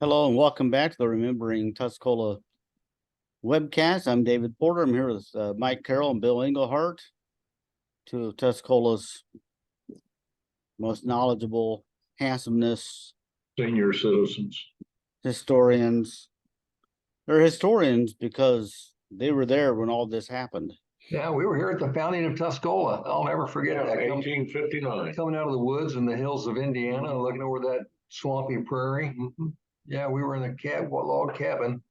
Hello and welcome back to the Remembering Tuscola webcast. I'm David Porter. I'm here with Mike Carroll and Bill Englehart, two of Tuscola's most knowledgeable, handsomeness senior citizens. historians. They're historians because they were there when all this happened. Yeah, we were here at the founding of Tuscola. I'll never forget that. 1859. Coming out of the woods in the hills of Indiana, looking over that swampy prairie. Yeah, we were in a log cabin.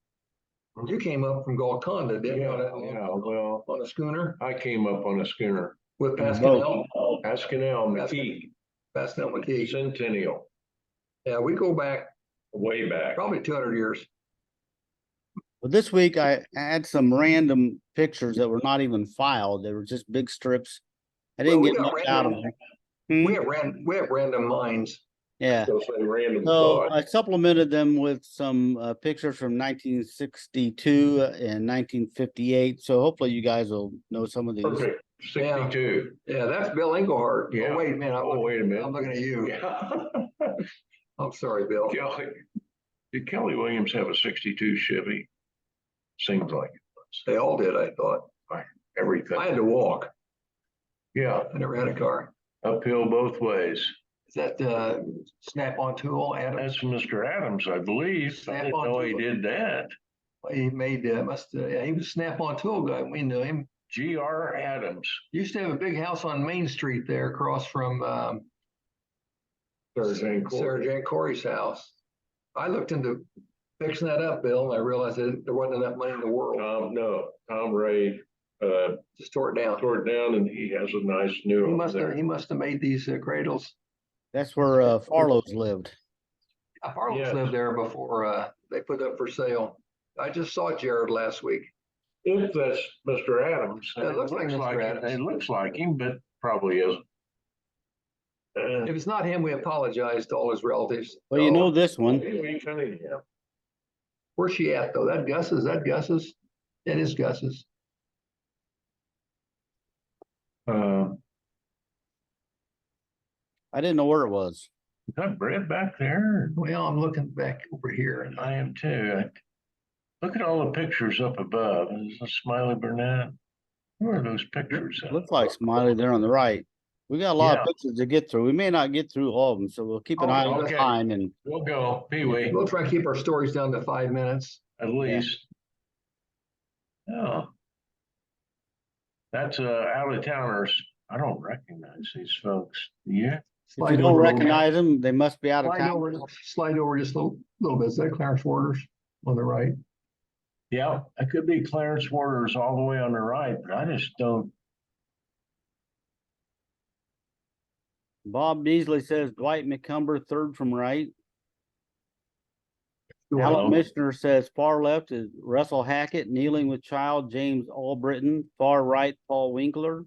You came up from Golconda, didn't you? Well, On a schooner I came up on a schooner. with Pascal McKee, McKee. Centennial, Yeah, we go back way back. probably 200 years. But this week I had some random pictures that were not even filed. They were just big strips. I didn't get much out of them. We have random minds. Yeah. So say random So thought. I supplemented them with some pictures from 1962 and 1958. So hopefully you guys will know some of these. Perfect. 62. Yeah, that's Bill Englehart. Yeah. Oh, wait a minute. Wait a minute. I'm looking at you. Yeah. I'm sorry, Bill. Did Kelly Williams have a 62 Chevy? Seems like it was. They all did, I thought. Everything. I had to walk. Yeah, I never had a car. uphill both ways. Is that snap-on tool, Adam? That's Mr. Adams, I believe. I didn't know he did that. He made he was a snap-on tool guy. We knew him. G.R. Adams. Used to have a big house on Main Street there across from Sarah Jane Corey's house. I looked into fixing that up, Bill, and I realized that there wasn't enough money in the world. Tom Ray just tore it down. And he has a nice new one. He must have made these cradles. That's where Farlow's lived. Farlow's lived there before they put up for sale. I just saw Jared last week. If that's Mr. Adams, it looks like Mr. Adams. It looks like him, but probably isn't. If it's not him, we apologize to all his relatives. Well, you know this one. Where's she at though? That Gus's? It is Gus's. I didn't know where it was. Is that Brett back there? Well, I'm looking back over here. And I am too. Look at all the pictures up above. Is this Smiley Burnett? Where are those pictures? Looks like Smiley there on the right. We got a lot of pictures to get through. We may not get through all of them, so we'll keep an eye on time. And we'll go. Pee-wee. We'll try to keep our stories down to 5 minutes. At least. Oh. That's out of towners. I don't recognize these folks. Yeah. If you don't recognize them, they must be out of town. Slide over just a little bit. Is that Clarence Waters on the right? Yeah, it could be Clarence Waters all the way on the right, but I just don't. Bob Beasley says Dwight McCumber, third from right. Alan Mishner says far left is Russell Hackett, kneeling with child, James Albritton. Far right, Paul Winkler.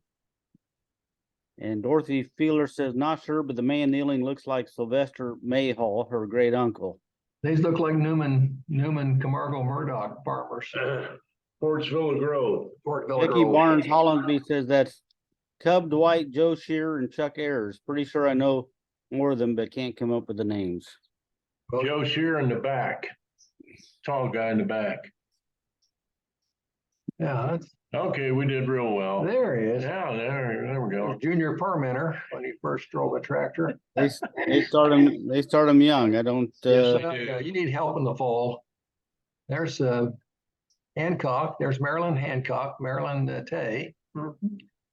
And Dorothy Feeler says, not sure, but the man kneeling looks like Sylvester Mayhall, her great uncle. These look like Newman Camargo Murdoch farmers. Fortsville Grove. Vicky Barnes Hollandsby says that's Cub Dwight, Joe Shearer, and Chuck Ayers. Pretty sure I know more of them, but can't come up with the names. Joe Shearer in the back. Tall guy in the back. Yeah, that's okay. We did real well. There he is. Yeah, there we go. Junior permenter when he first drove a tractor. They start him young. I don't. You need help in the fall. There's Hancock. There's Marilyn Hancock, Marilyn Tay.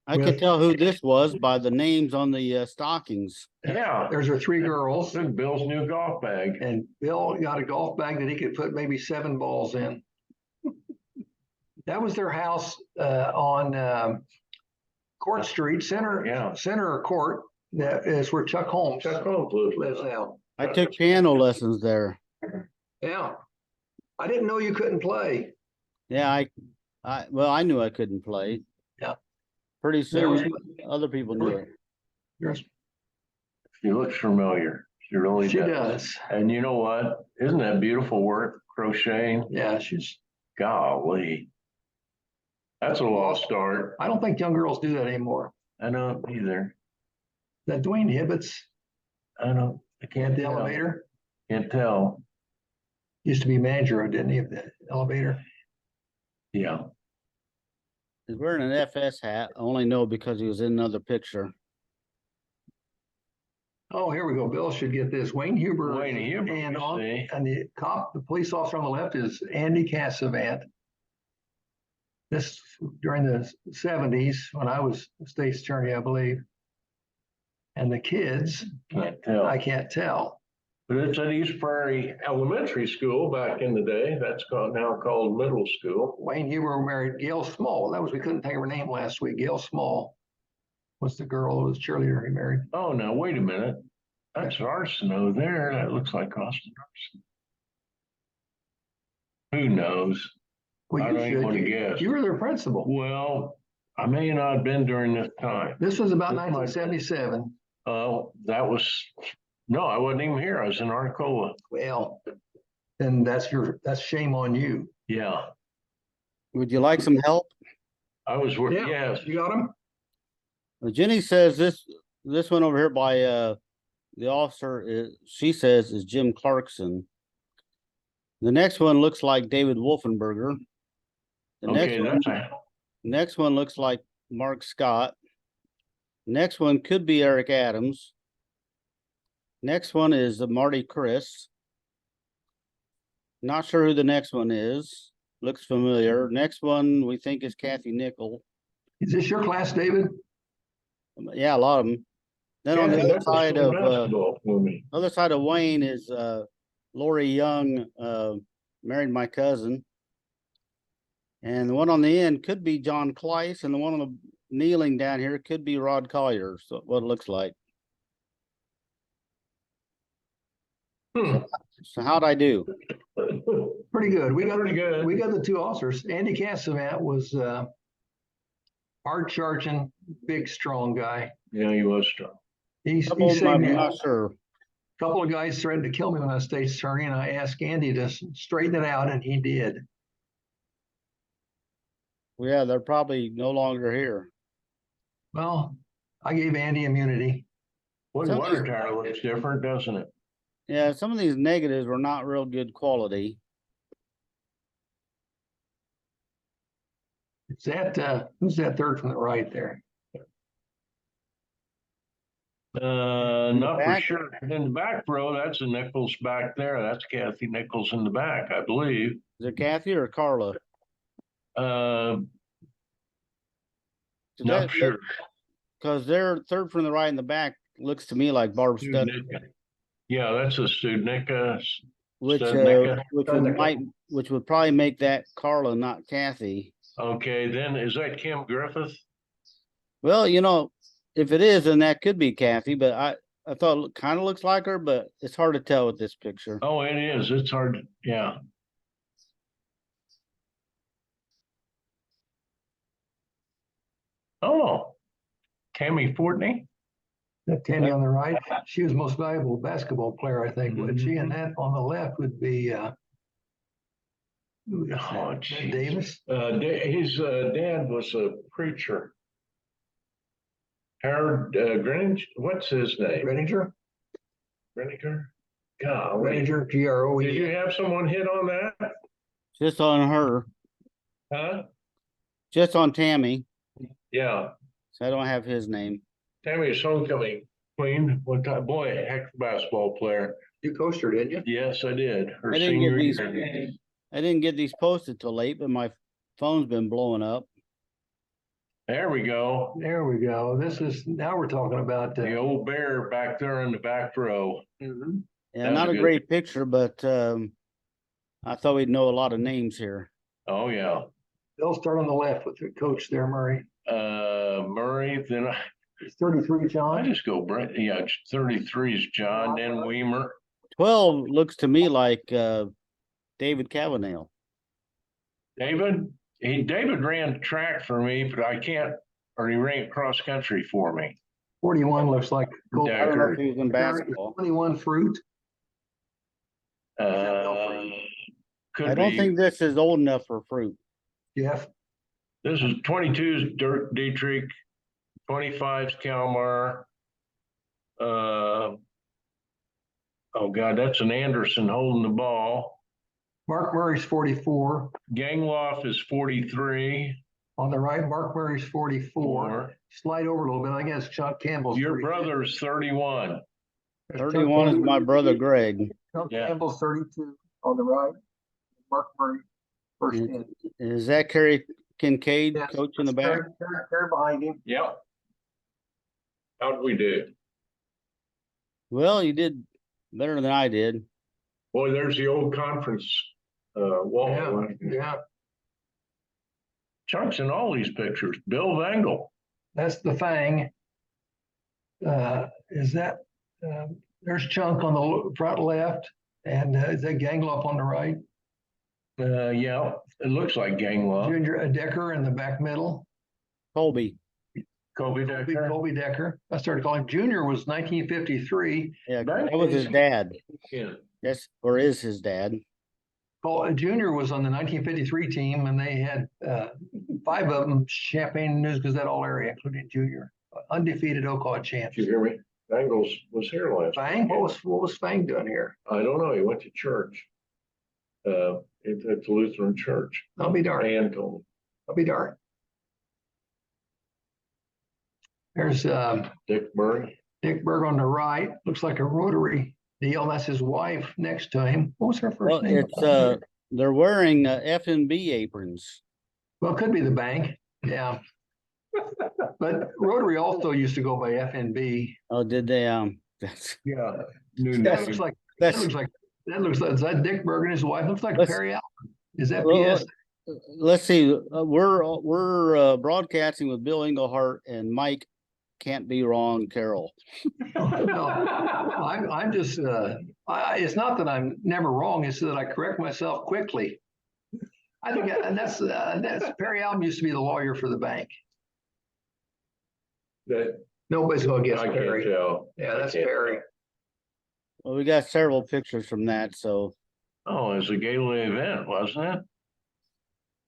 I could tell who this was by the names on the stockings. Yeah, there's her 3 girls. This is Bill's new golf bag. And Bill got a golf bag that he could put maybe 7 balls in. That was their house on Court Street, center court. That is where Chuck Holmes lives now. I took piano lessons there. Yeah, I didn't know you couldn't play. Yeah, I knew I couldn't play. Yeah. Pretty soon, other people knew it. She looks familiar. She really does. And you know what? Isn't that beautiful work, crocheting? Yeah, she's golly. That's a lost art. I don't think young girls do that anymore. I don't either. That Dwayne Hibbets. I can't the tell. elevator. Can't tell. Used to be manager, didn't he, of the elevator? Yeah. He's wearing an FS hat. I only know because he was in another picture. Oh, here we go. Bill should get this. Wayne Huber. Wayne Huber, And we see. the police officer on the left is Andy Cassavant. This during the 70s when I was state's attorney, I believe. And the kids, Can't tell. I can't tell. But it's at East Prairie Elementary School back in the day. That's now called middle school. Wayne Huber married Gail Small. We couldn't think of her name last week. Gail Small was the girl who was cheerleader he married. Oh, now wait a minute. That's arson over there. That looks like Austin arson. Who knows? Well, I don't even want to guess. You were their principal. Well, I may not have been during this time. This was about This might- 1977. That was, no, I wasn't even here. I was in Arcola. Well, then that's shame on you. Yeah, Would you like some help? I was, yes. You got him? Jenny says this one over here by the officer she says is Jim Clarkson. The next one looks like David Wolfenberger. The Okay, next one looks like Mark Scott. Next one could be Eric Adams. Next one is Marty Chris. Not sure who the next one is. Looks familiar. Next one we think is Kathy Nickel. Is this your class, David? Yeah, a lot of them. Then on the other side of Wayne is Lori Young, married my cousin. And the one on the end could be John Kleiss, and the one on the kneeling down here could be Rod Collier. So what it looks like. So how'd I do? Pretty good. We got Pretty good. We got the two officers. Andy Cassavant was hard charging, big, strong guy. Yeah, he was strong. He Couple of saved them, me. I'm A not sure. couple of guys threatened to kill me when I was state's attorney, and I asked Andy to straighten it out, and he did. Well, yeah, they're probably no longer here. Well, I gave Andy immunity. Well, Some of water these- tower looks different, doesn't it? Yeah, some of these negatives were not real good quality. Is that who's that third from the right there? Not for back? sure. In the back row, that's a Nichols back there. That's Kathy Nichols in the back, I believe. Is it Kathy or Carla? Not sure. Because their third from the right in the back looks to me like Barb Stud, Yeah, that's a Studnicka. which Studnicka. which would probably make that Carla, not Kathy. Okay, then is that Kim Griffith? Well, if it is, then that could be Kathy, but I thought it kind of looks like her, but it's hard to tell with this picture. Oh, it is. It's hard. Yeah. Oh, Tammy Fortney. That Tammy on the right, she was most valuable basketball player, I think. Would she? Mm-hmm. And that on the left would be geez. Davis. His dad was a preacher. Harold Greenwich. What's his name? Redinger. Redinger. Golly. Redinger. GROE. Did you have someone hit on that? Just on her, Huh? just on Tammy. Yeah. So I don't have his name. Tammy's homecoming queen. One time, boy, a heck of a basketball player. You coached her, didn't you? Yes, I did. Her I didn't senior get these. year. I didn't get these posted till late, but my phone's been blowing up. There we go. There we go. Now we're talking about The old bear back there in the back row. Mhm. Yeah, That not was a good. great picture, but I thought we'd know a lot of names here. Oh yeah. They'll start on the left with the coach there, Murray. Murray. Then 33, I John. just go Brent. Yeah, 33 is John, then Weimer. 12 looks to me like David Cavanaugh. David. David ran track for me, but he ran cross country for me. 41 looks like Colt Yeah, I don't know Decker. if he was in basketball. 21 Fruit. Could I don't be. think this is old enough for fruit. Jeff. This is 22's Dirk Dietrich, 25's Kalmar. Oh God, that's an Anderson holding the ball. Mark Murray's 44. Gangloff is 43. On the right, Mark Murray's 44. Four. Slide over a little bit. I guess Chuck Campbell's. Your 32. brother's 31. There's Chuck 31 is Campbell. my brother Greg. Chuck Yeah. Campbell's 32 on the right. Mark Murray first Yeah. in. Is that Kerry Kincaid, Yes, coach in the back? Terry behind him. Yep. How'd we do? Well, you did better than I did. Boy, there's the old conference wall. Yeah. Chuck's in all these pictures. Bill Vangle. That's the Fang. Is that, there's Chunk on the front left, and is that Gangloff on the right? Yeah, it looks like Gangloff. Junior Decker in the back middle. Colby. Kobe Decker. Colby Decker. I started calling him Junior was 1953. Yeah, That that was his is- dad. Yeah. That's or is his dad. Junior was on the 1953 team, and they had 5 of them Champaign News Gazette all area, including Junior. Undefeated Oakland champs. Did you hear me? Bangles was here last. Fang? What was Fang doing here? I don't know. He went to church. At the Lutheran church. I'll be darned. Dan told me. I'll be darned. There's Dick Murray. Dick Berg on the right. Looks like a rotary deal. That's his wife next to him. What was her first Well, name? it's they're wearing F&B aprons. Well, it could be the bank. Yeah. But Rotary also used to go by FNB. Oh, did they? That's Yeah. That looks like that's is that Dick Berg and his wife? Looks like Let's- Perry Allen. Is that Well, PS? let's see. We're broadcasting with Bill Englehart and Mike. Can't be wrong, Carroll. No, I'm just it's not that I'm never wrong, it's that I correct myself quickly. I think and that's Perry Allen used to be the lawyer for the bank. That Nobody's gonna guess I can't Perry. tell. Yeah, that's I can't Perry. tell. Well, we got several pictures from that. So Oh, it was a gala event, wasn't it?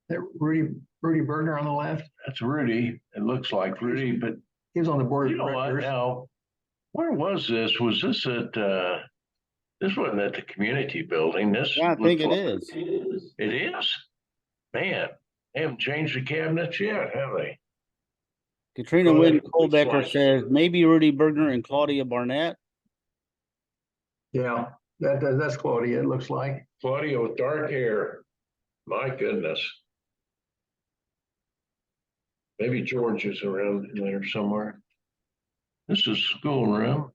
That Rudy Bergner on the left. That's Rudy. It looks like Rudy, but He was on the board you of know what directors. now? Where was this? Was this at this wasn't at the community building. This yeah, I think it looks is. like- It is? Man, they haven't changed the cabinets yet, have they? Katrina Go Wynn ahead. Colbecker says maybe Rudy Bergner and Claudia Barnett. Yeah, that's Claudia, it looks like. Claudia with dark hair. My goodness. Maybe George is around in there somewhere. This is schoolroom.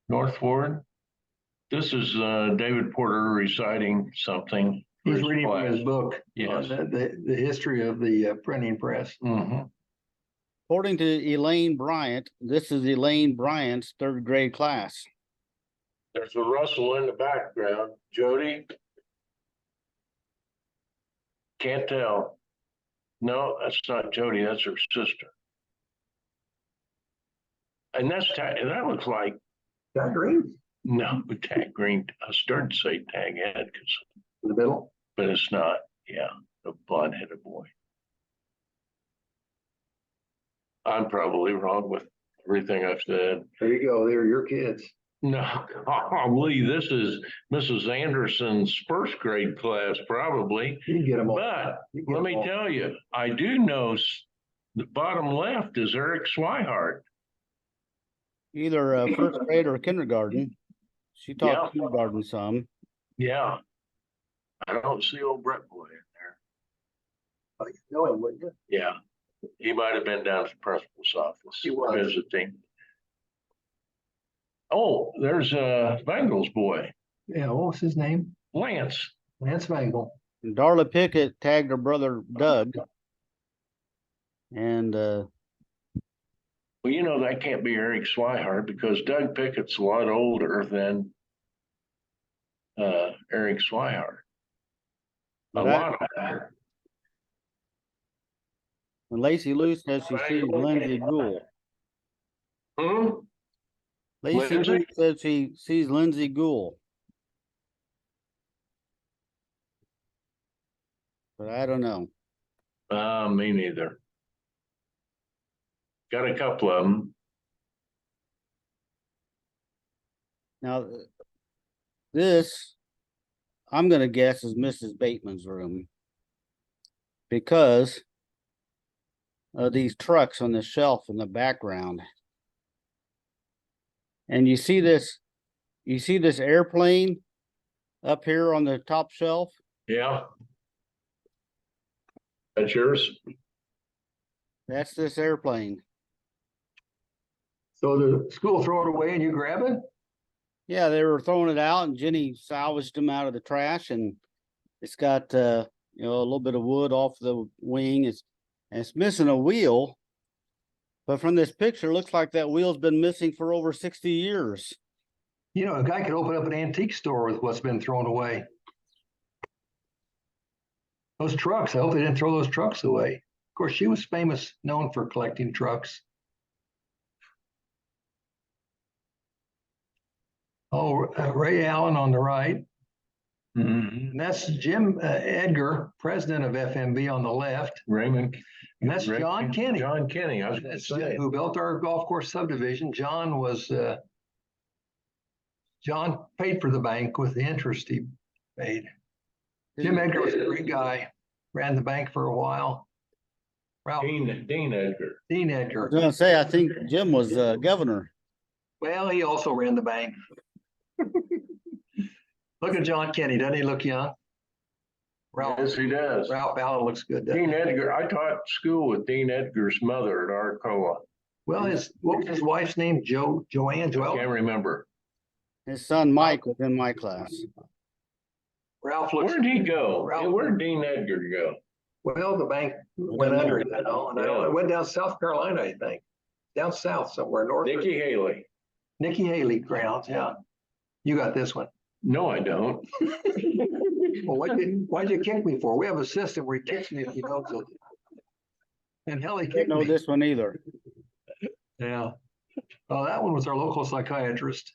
North Ward. This is David Porter reciting something. for He's his reading from class. his book. Yes. The history of the printing press. Mhm. According to Elaine Bryant, this is Elaine Bryant's 3rd grade class. There's a rustle in the background. Jody? Can't tell. No, that's not Jody. That's her sister. And that looks like, That green no, Tag Green. I started to say Tag Ed, in the middle. but it's not. Yeah, the blonde headed boy. I'm probably wrong with everything I've said. There you go. They're your kids. No, golly, this is Mrs. Anderson's 1st grade class, probably. You can get them all. But You can get let them me all. tell you, I do know the bottom left is Eric Swihart. Either 1st grade or kindergarten. She taught kindergarten some. Yeah. I don't see old Brett boy in there. Oh, you know him, wouldn't you? Yeah. He might have been down at the principal's office He was. visiting. Oh, there's Bengals boy, Yeah, what was his name? Lance. Lance Vangle. And Darla Pickett tagged her brother Doug. And Well, you know, that can't be Eric Swihart because Doug Pickett's a lot older than Eric Swihart. A But lot older. and Lacey Lou says she sees Lindsay Gould. Hmm? Lacey Lou Lindsay? says she sees Lindsay Gould. But I don't know. Me neither. Got a couple of them. Now, this I'm gonna guess is Mrs. Bateman's room. Because of these trucks on the shelf in the background. And you see this airplane up here on the top shelf? Yeah. That's yours? That's this airplane. So the school throw it away and you grab it? Yeah, they were throwing it out and Jenny salvaged them out of the trash, and it's got a little bit of wood off the wing. It's missing a wheel. But from this picture, it looks like that wheel's been missing for over 60 years. You know, a guy could open up an antique store with what's been thrown away. Those trucks, I hope they didn't throw those trucks away. Of course, she was known for collecting trucks. Oh, Ray Allen on the right. Mm-hmm. And that's Jim Edgar, president of FMB on the left. Raymond. And that's John Kenny. John Kenny, I was gonna say. Who built our golf course subdivision. John paid for the bank with the interest he paid. Jim Edgar was a great guy, ran the bank for a while. Dean Edgar. Dean I Edgar. was gonna say, I think Jim was governor. Well, he also ran the bank. Look at John Kenny, doesn't he look young? Yes, he does. Ralph Allen looks good. Dean Edgar, I taught school with Dean Edgar's mother at Arcola. Well, what was his wife's name? Joanne? I can't remember. His son Mike was in my class. Ralph looks. Where'd he go? Ralph, Where'd Dean Edgar go? well, the bank went under, and it went down South Carolina, I think. Down south somewhere, north. Nikki Haley. Nikki Haley grounds, yeah. You got this one. No, I don't. Well, why'd you kick me for? We have a system where he kicks me if he knows it. And hell, he Didn't kicked know me. this one either. Yeah. Oh, that one was our local psychiatrist.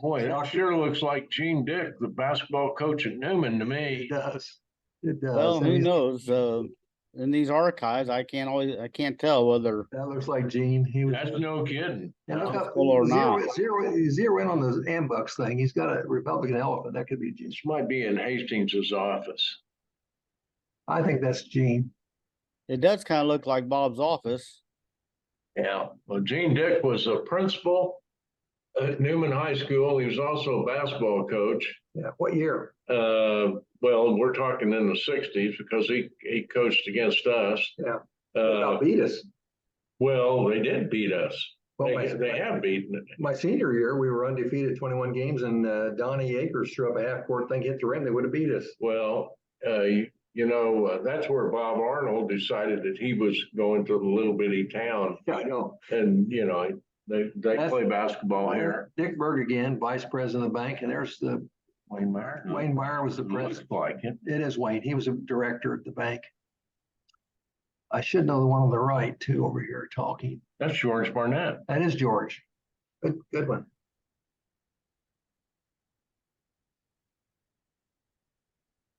Boy, that sure looks like Gene Dick, the basketball coach at Newman to me. It does. It does. Well, And who he's- knows? In these archives, I can't tell whether That looks like Gene. He was. That's no kidding. And look up, Tuscola or not. zero in on the Ambucks thing. He's got a Republican elephant. That could be Gene. This might be in Hastings' office. I think that's Gene. it does kind of look like Bob's office. Yeah. Well, Gene Dick was a principal at Newman High School. He was also a basketball coach. Yeah. What year? Well, we're talking in the 60s because he coached against us. Yeah. Beat us. Well, they did beat us. Well, They have beaten it. my senior year, we were undefeated 21 games, and Donnie Akers threw up a half court thing, hit the rim. They would have beat us. Well, that's where Bob Arnold decided that he was going to the little bitty town. Yeah, I know. And, they play basketball here. Dick Berg again, vice president of the bank, and there's the Wayne Meyer. Wayne Meyer was the president. Looks like it. It is Wayne. He was a director at the bank. I should know the one on the right too over here talking. That's George Barnett. That is George. Good one.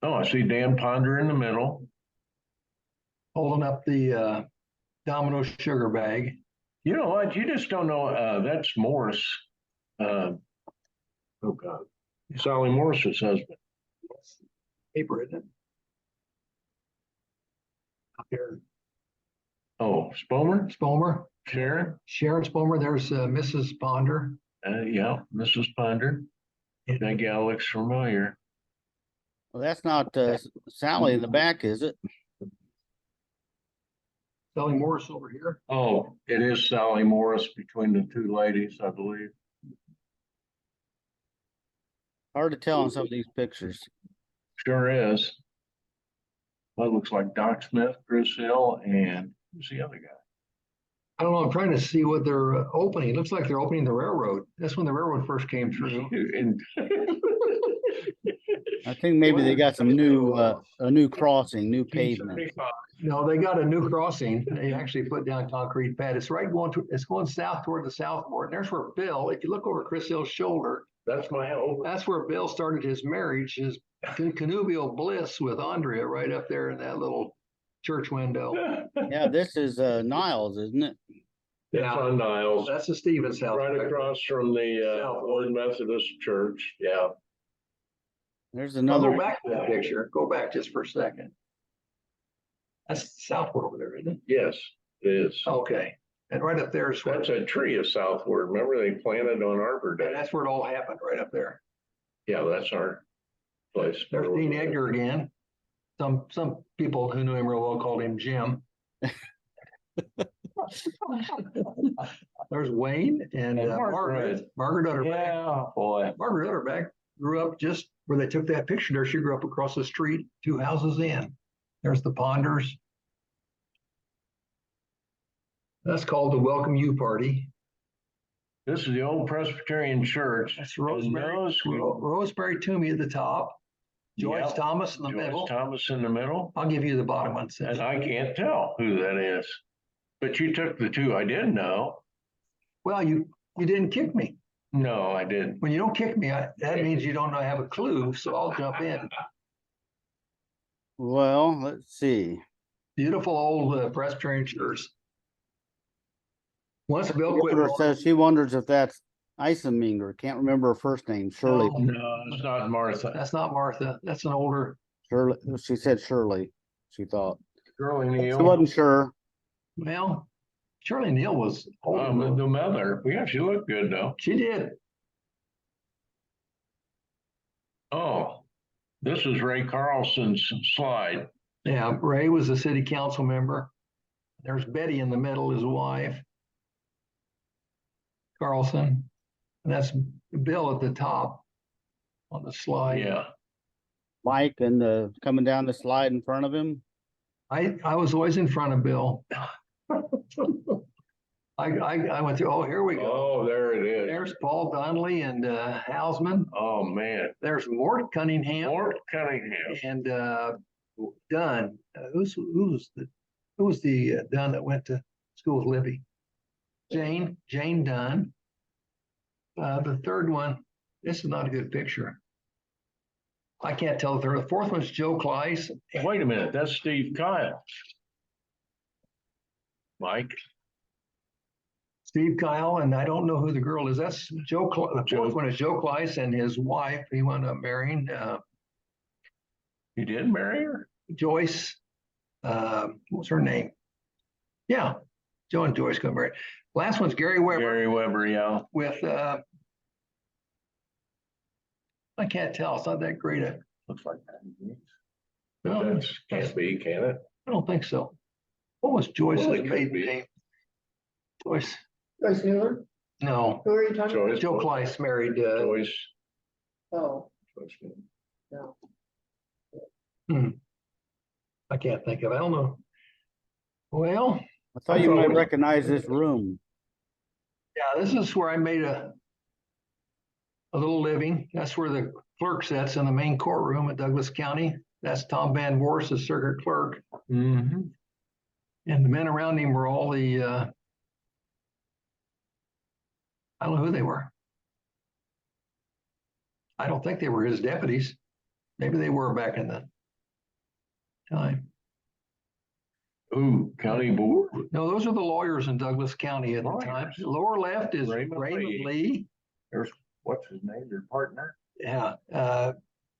Oh, I see Dan Ponder in the middle. Holding up the Domino sugar bag. You know what? You just don't know. That's Morris. Oh God, Sally Morris's husband. Paper, isn't it? Up here. Oh, Spomer, Spomer. Sharon. Sharon Spomer. There's Mrs. Ponder. Yeah, Mrs. Ponder. That gal looks familiar. Well, that's not Sally in the back, is it? Sally Morris over here. Oh, it is Sally Morris between the two ladies, I believe. Hard to tell on some of these pictures. Sure is. Well, it looks like Doc Smith, Chris Hill, and who's the other guy? I don't know. I'm trying to see what they're opening. It looks like they're opening the railroad. That's when the railroad first came through. And I think maybe they got some a new crossing, new pavement. No, they got a new crossing. They actually put down concrete pad. It's going south toward the southport. And there's where Bill, if you look over Chris Hill's shoulder, That's my home. that's where Bill started his marriage, his connubial bliss with Andrea right up there in that little church window. Yeah, this is Niles, isn't it? It's on Niles, That's the Stevens house. right across from the Old Methodist Church. Yeah. There's Now another. go back to that picture. Go back just for a second. That's southward over there, isn't it? Yes, it is. Okay. And right up there is That's a tree of southward. Remember they planted on Arbor Day? that's where it all happened, right up there. Yeah, that's our place. There's Dean Edgar again. Some people who knew him real well called him Jim. There's Wayne and Margaret Utterback. Yeah, boy. Margaret Utterback grew up just where they took that picture there. She grew up across the street, 2 houses in. There's the Ponders. That's called the Welcome You Party. This is the old Presbyterian church. That's Rosemary Toomey at the top. Joyce Yep. Thomas in the Joyce middle. Thomas in the middle. I'll give you the bottom one. And I can't tell who that is. But you took the two I did know. Well, you didn't kick me. No, I didn't. When you don't kick me, that means you don't have a clue. So I'll jump in. Well, let's see. Beautiful old Presbyterian church. Once Bill quit. Peter says she wonders if that's Eisenminger. Can't remember her first name. Shirley. No, it's not Martha. That's not Martha. That's an older. Shirley. She said Shirley. She thought. Shirley She Neal. wasn't sure. Well, Shirley Neal was older. The mother. Yeah, she looked good though. She did. Oh, this is Ray Carlson's slide. Yeah, Ray was a city council member. There's Betty in the middle, his wife. Carlson. And that's Bill at the top on the slide. Yeah. Mike and coming down the slide in front of him. I was always in front of Bill. I went through, oh, here we go. Oh, there it is. There's Paul Donnelly and Hausman. Oh, man. There's Mort Cunningham. Mort Cunningham. And Dunn. Who was the Dunn that went to school with Libby? Jane Dunn. The third one, this is not a good picture. I can't tell the third. The fourth one's Joe Kleiss. Wait a minute, that's Steve Kyle. Mike. Steve Kyle, and I don't know who the girl is. That's Joe. The fourth one is Joe Kleiss and his wife. He wound up marrying. He did marry her? Joyce. What's her name? Yeah, Joe and Joyce got married. Last one's Gary Weber. Gary Weber, yeah. With I can't tell. It's not that great. Looks like that. No, That can't be, can it? I don't think so. What was Joyce's Well, it could maiden be. name? Joyce. Joyce Mueller? No. Who are you talking about? Joyce. Joe Kleiss married. Joyce. Oh, no. I can't think of it. I don't know. Well, I thought you might recognize this room. yeah, this is where I made a little living. That's where the clerk sits in the main courtroom at Douglas County. That's Tom Van Voorst, the circuit clerk. Mm-hmm. And the men around him were all the, I don't know who they were. I don't think they were his deputies. Maybe they were back in the time. Ooh, county board. No, those are the lawyers in Douglas County at the Lawyers. time. Lower left is Raymond Raymond Lee. Lee. There's, what's his name, your partner? Yeah.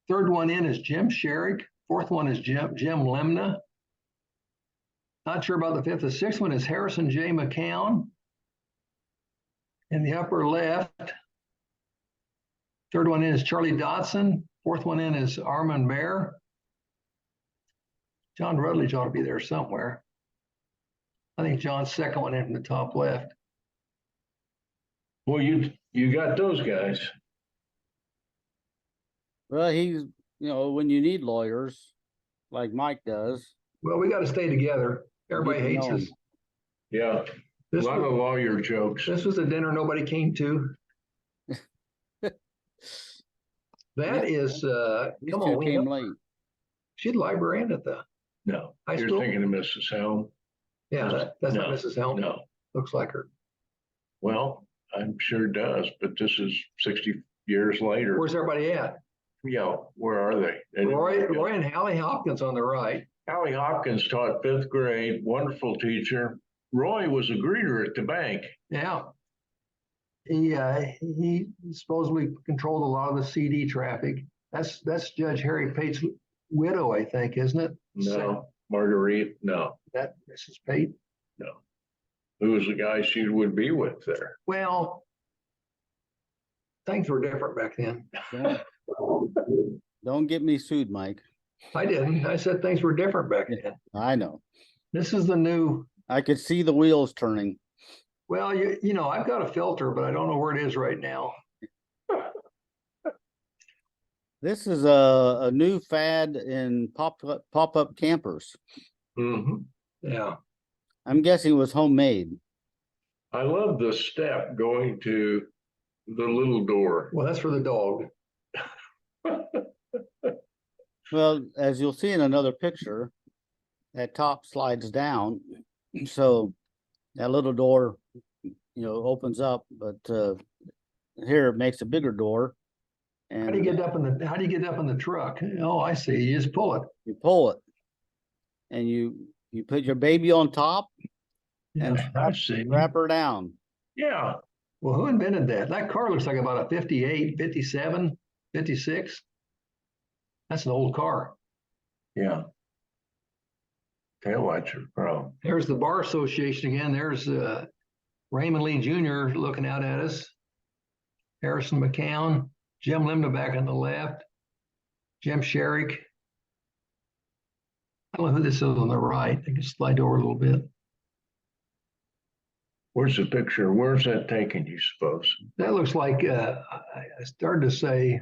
Third one in is Jim Sherrick. Fourth one is Jim Lemna. Not sure about the fifth. The sixth one is Harrison J. McCown. In the upper left. Third one in is Charlie Dodson. Fourth one in is Armand Bear. John Rutledge ought to be there somewhere. I think John's second one in from the top left. Well, you got those guys. Well, he's, when you need lawyers, like Mike does. Well, we got to stay together. Everybody Need to hates know us. him. Yeah, a This lot of was, lawyer jokes. this was a dinner nobody came to. That is, These come two on, came late. she's librarian at the No, high you're school. thinking of Mrs. Helm. Yeah, that's not No, Mrs. Helm. No, Looks like her. well, I'm sure it does, but this is 60 years later. Where's everybody at? Yeah, where are they? They didn't Roy make it. and Hallie Hopkins on the right. Hallie Hopkins taught fifth grade, wonderful teacher. Roy was a greeter at the bank. Yeah. He supposedly controlled a lot of the CD traffic. That's Judge Harry Pate's widow, I think, isn't it? No, Marguerite, no, That Mrs. Pate. no. Who was the guy she would be with there? Well, things were different back then. Don't get me sued, Mike. I didn't. I said things were different back then. I know. This is the new. I could see the wheels turning. Well, you know, I've got a filter, but I don't know where it is right now. This is a new fad in pop-up campers. Mhm. Yeah. I'm guessing it was homemade. I love the step going to the little door. Well, that's for the dog. Well, as you'll see in another picture, that top slides down. So that little door, opens up, but here it makes a bigger door. And How do you get up in the truck? Oh, I see. You just pull it. you pull it and you put your baby on top and Yeah, I see. wrap her down. Yeah, well, who invented that? That car looks like about a 58, 57, 56. That's an old car. yeah. Taillights are chrome. There's the Bar Association again. There's Raymond Lee Jr. looking out at us. Harrison McCown, Jim Limda back on the left, Jim Sherrick. I don't know who this is on the right. I can slide over a little bit. Where's the picture? Where's that taken, you suppose? That looks like I started to say,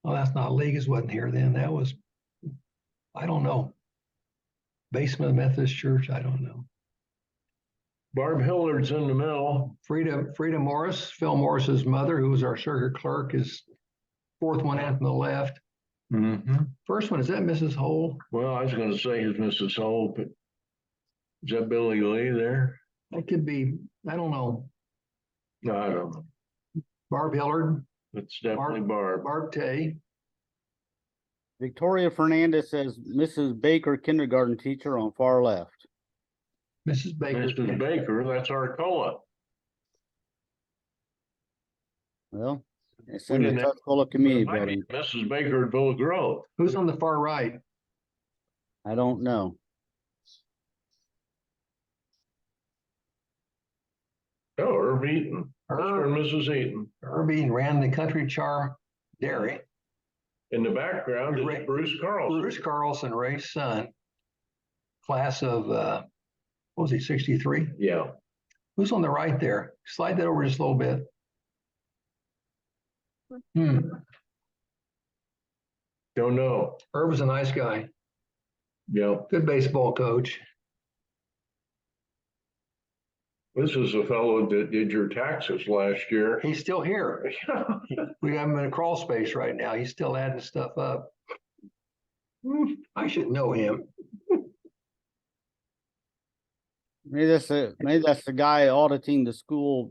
oh, that's not Legas wasn't here then. That was, I don't know. Basement of Methodist Church, I don't know. Barb Hillard's in the middle. Frida Morris, Phil Morris's mother, who was our circuit clerk, is fourth one out from the left. Mm-hmm. First one, is that Mrs. Hole? Well, I was going to say it's Mrs. Hull, but is that Billy Lee there? That could be, I don't know. No, I don't know. Barb Hillard, It's definitely Barb. Barb Tay. Victoria Fernandez says Mrs. Baker, kindergarten teacher, on far left. Mrs. Baker. Mrs. Baker, that's Arcola. Well, it's in the didn't have- Tuscola Community It might be Building. Mrs. Baker at Villa Grove. Who's on the far right? I don't know. Oh, Herb Eaton. Mr. and Mrs. Eaton. Irving ran the Country Charm Dairy. In the background Ray- is Bruce Carlson. Bruce Carlson, Ray's son. Class of, what was he, 63? Yeah. Who's on the right there? Slide that over just a little bit. Don't know. Herb was a nice guy, Yeah. good baseball coach. This is a fellow that did your taxes last year. He's still here. We have him in a crawl space right now. He's still adding stuff up. I should know him. Maybe that's the guy auditing the school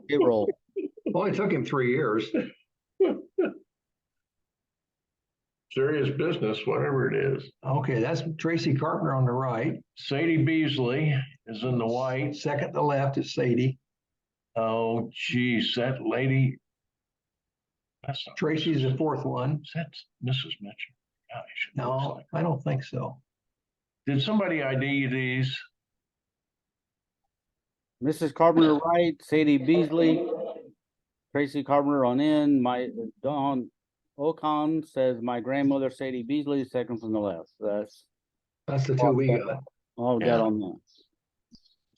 payroll. Only took him 3 years. Serious business, whatever it is. Okay, that's Tracy Carpenter on the right. Sadie Beasley is in the white. Second to left is Sadie. Oh, geez, that lady. That's not Tracy's the fourth one. That's Mrs. Mitchell. Gosh, it looks No, like- I don't think so. Did somebody ID these? Mrs. Carpenter right, Sadie Beasley, Tracy Carpenter on in. My Don Ocon says my grandmother Sadie Beasley, second from the left. That's That's the two we got. all we got on that.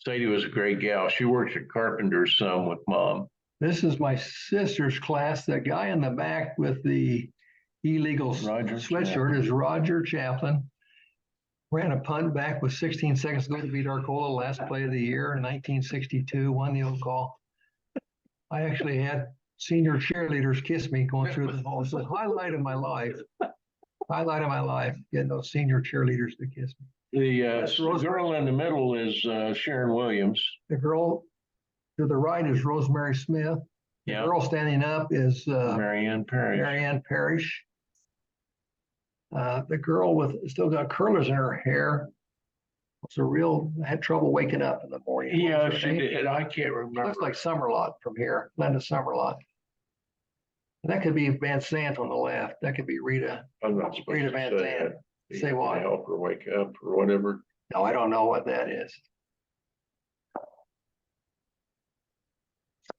Sadie was a great gal. She worked at Carpenter's some with Mom. This is my sister's class. That guy in the back with the illegal Roger sweatshirt Chaplin. is Roger Chaplin. Ran a punt back with 16 seconds to go to beat Arcola, last play of the year in 1962, won the old call. I actually had senior cheerleaders kiss me going through the hall. It's the highlight of my life. Highlight of my life, getting those senior cheerleaders to kiss me. The girl in the middle is Sharon Williams. The girl to the right is Rosemary Smith. The Yeah. girl standing up is Marianne Parrish. Marianne Parrish. The girl with still got curlers in her hair had trouble waking up in the morning. What Yeah, was her she name? did. I can't remember. Looks like Summerlot from here, Linda Summerlot. That could be Van Sant on the left. That could be Rita. I'm not supposed Rita to Van say Sant. it. Say what? Help her wake up or whatever. No, I don't know what that is.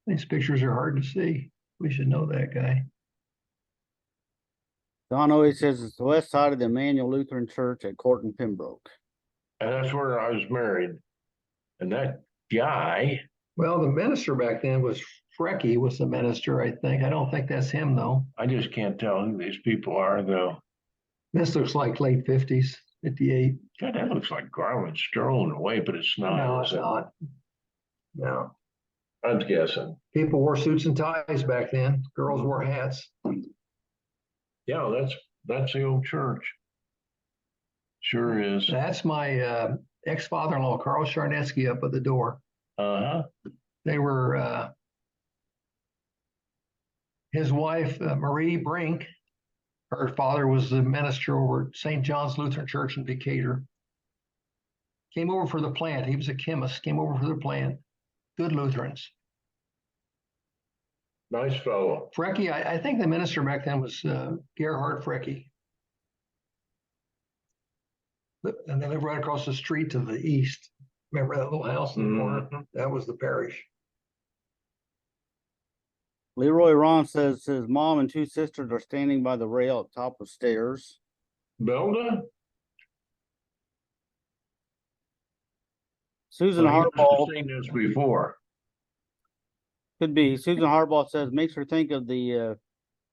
These pictures are hard to see. We should know that guy. Don always says it's the west side of the Emmanuel Lutheran Church at Court and Pembroke. And that's where I was married. And that guy, Well, the minister back then was Frecky was the minister, I think. I don't think that's him though. I just can't tell who these people are though. This looks like late 50s, 58. God, that looks like Garland strolling away, but it's not. No, is it's it? not. No. I'm guessing. People wore suits and ties back then. Girls wore hats. Yeah, that's the old church. Sure is. That's my ex-father-in-law, Carl Charnetsky, up at the door. Uh-huh. They were his wife, Marie Brink. Her father was the minister over at St. John's Lutheran Church in Decatur. Came over for the plant. He was a chemist, came over for the plant. Good Lutherans. Nice fellow. Frecky, I think the minister back then was Gerhard Frecky. And they lived right across the street to the east. Remember that little house in the corner? That was the parish. Leroy Ron says his mom and two sisters are standing by the rail at top of stairs. Belda? Susan Well, he must Harbaugh have seen this before. could be. Susan Harbaugh says makes her think of the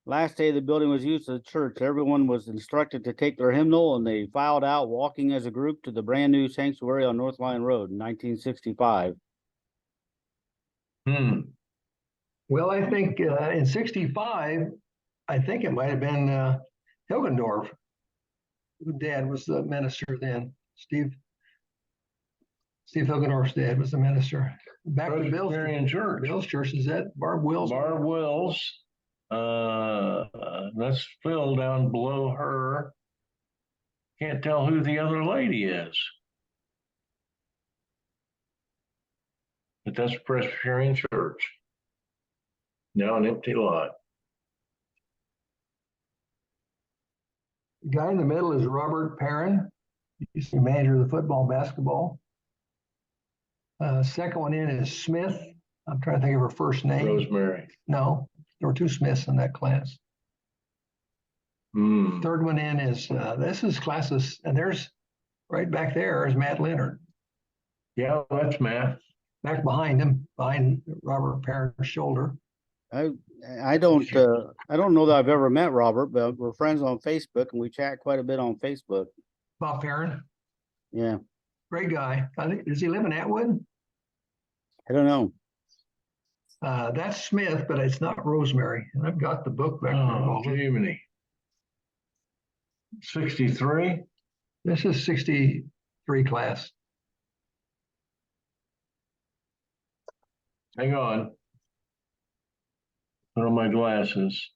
last day the building was used as a church. Everyone was instructed to take their hymnal and they filed out walking as a group to the brand new sanctuary on North Line Road in 1965. Well, I think in 65, I think it might have been Hilgendorf. Dad was the minister then. Steve Hilgendorf's dad was the minister. Back to Bill's Church. Bill's church. Is that Barb Wills? Barb Wills. That's Phil down below her. Can't tell who the other lady is. But that's Presbyterian Church. Now an empty lot. The guy in the middle is Robert Perrin. He's the manager of the football and basketball. Second one in is Smith. I'm trying to think of her first name. Rosemary. No, there were two Smiths in that class. Third one in is this is classes, and there's right back there is Matt Leonard. Yeah, that's Matt. Back behind him, behind Robert Perrin's shoulder. I don't know that I've ever met Robert, but we're friends on Facebook and we chat quite a bit on Facebook. Bob Perrin. Yeah. Great guy. I think, does he live in Atwood? I don't know. That's Smith, but it's not Rosemary. And I've got the book back there. Jiminy. 63? This is 63 class. Hang on. Put on my glasses.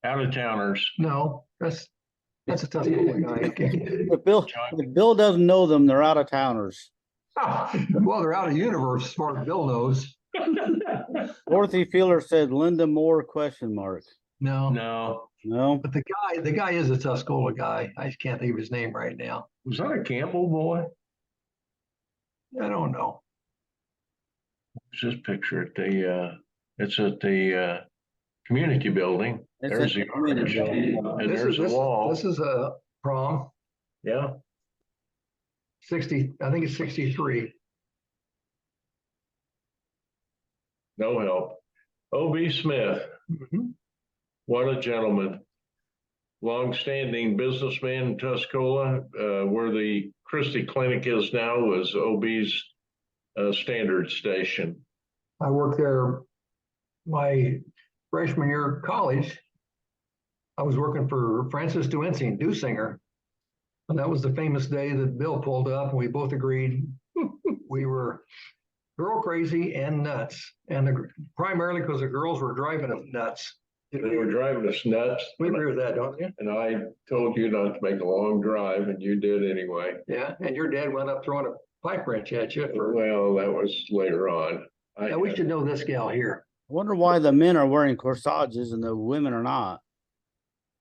Out of towners. No, that's a Tuscola guy. If Bill doesn't know them, they're out of towners. Well, they're out of universe as far as Bill knows. Dorothy Feeler said Linda Moore ? No. No. But the guy is a Tuscola guy. I just can't think of his name right now. Was that a Campbell boy? I don't know. It's this picture at it's at the community building. It's There's at the the community arch. building. And there's a wall. This is a prom. Yeah. 60, I think it's 63. No help. O.B. Smith. What a gentleman. Long-standing businessman in Tuscola, where the Christie Clinic is now, was O.B.'s standard station. I worked there my freshman year of college. I was working for Francis Dusinger. And that was the famous day that Bill pulled up and we both agreed we were girl crazy and nuts. And primarily because the girls were driving us nuts. They were driving us nuts. We agree with that, don't you? And I told you not to make a long drive, and you did anyway. Yeah, and your dad went up throwing a pipe wrench at you for, Well, that was later on. yeah, we should know this gal here. I wonder why the men are wearing corsages and the women are not.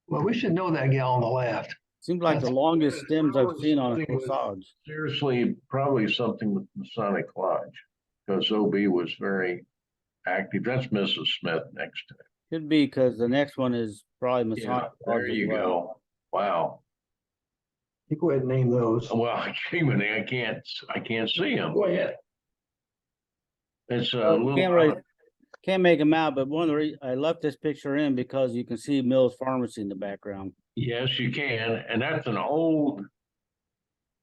Well, we should know that gal on the left. Seems like the longest stems I've seen on a corsage. Seriously, probably something with Masonic Lodge, because OB was very active. That's Mrs. Smith next to it. Could be because the next one is probably Yeah, Masonic. there Lodge as you well. go. Wow. You go ahead and name those. Well, Jiminy, I can't see him. Go ahead. It's a Well, little. can't make them out, but one of the reasons I left this picture in because you can see Mills Pharmacy in the background. Yes, you can, and that's an old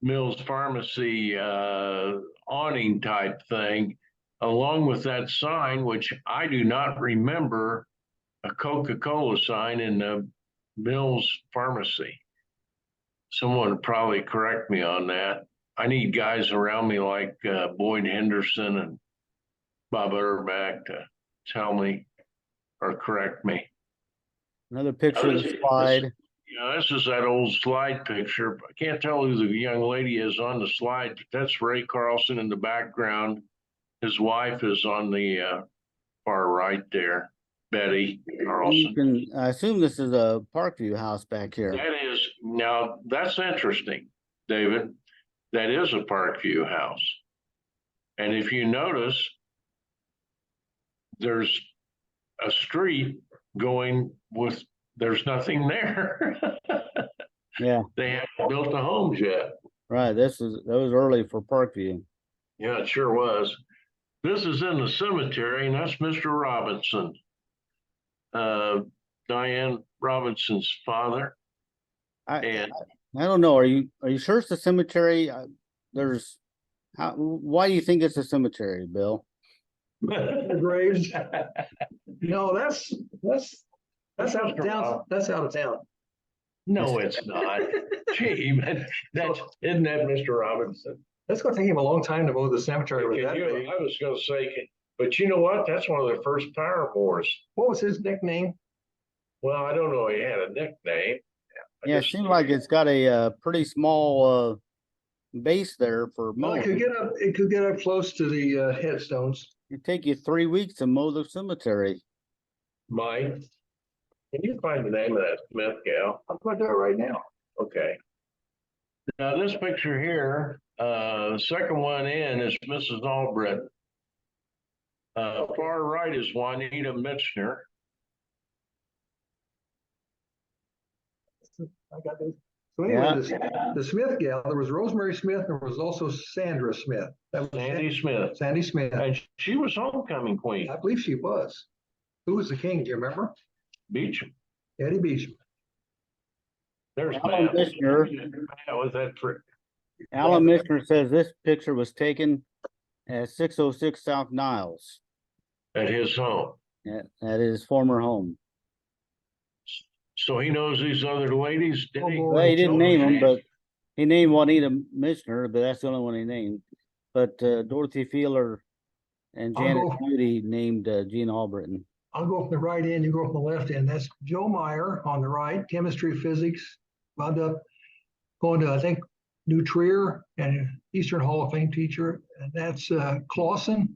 Mills Pharmacy awning type thing, along with that sign, which I do not remember a Coca-Cola sign in the Mills Pharmacy. Someone would probably correct me on that. I need guys around me like Boyd Henderson and Bob Utterback to tell me or correct me. Another picture of the slide. Yeah, this is that old slide picture. I can't tell who the young lady is on the slide, but that's Ray Carlson in the background. His wife is on the far right there, Betty You Carlson. can, I assume this is a Parkview house back here. That is, now that's interesting, David. That is a Parkview house. And if you notice, there's a street going with, there's nothing there. Yeah, They haven't built the homes yet. right. That was early for Parkview. Yeah, it sure was. This is in the cemetery, and that's Mr. Robinson. Diane Robinson's father. I don't know. Are you sure it's a cemetery? Why do you think it's a cemetery, Bill? The graves. No, that's out of town. That's out of town. No, it's not. Gee, man, isn't that Mr. Robinson? That's gonna take him a long time to mow the cemetery with that big. I was gonna say, but you know what? That's one of the first paramours. What was his nickname? Well, I don't know. He had a nickname. Yeah, it seems like it's got a pretty small base there for Well, mowing. it could get up close to the headstones. It'd take you 3 weeks to mow the cemetery. Mike, can you find the name of that Smith gal? I'm gonna do it right now. Okay. Now this picture here, the second one in is Mrs. Albritton. Far right is Juanita Mitchner. I got this. So anyway, the Smith gal, there was Rosemary Smith, there was also Sandra Smith. That was Sandy Smith. Sandy Smith. And she was homecoming queen. I believe she was. Who was the king? Do you remember? Beecham. Eddie Beecham. There's Alan Matt. Mishner. Matt was that for Alan Mishner says this picture was taken at 606 South Niles, at his home. at his former home. So he knows these other ladies, did he? Well, he didn't name them, but he named Juanita Mishner, but that's the only one he named. But Dorothy Feeler and Janet Moody named Jean Albritton. I'll go from the right end, you go from the left end. That's Joe Meyer on the right, chemistry, physics, wound up going to, I think, New Trier and Eastern Hall of Fame teacher. And that's Clausen,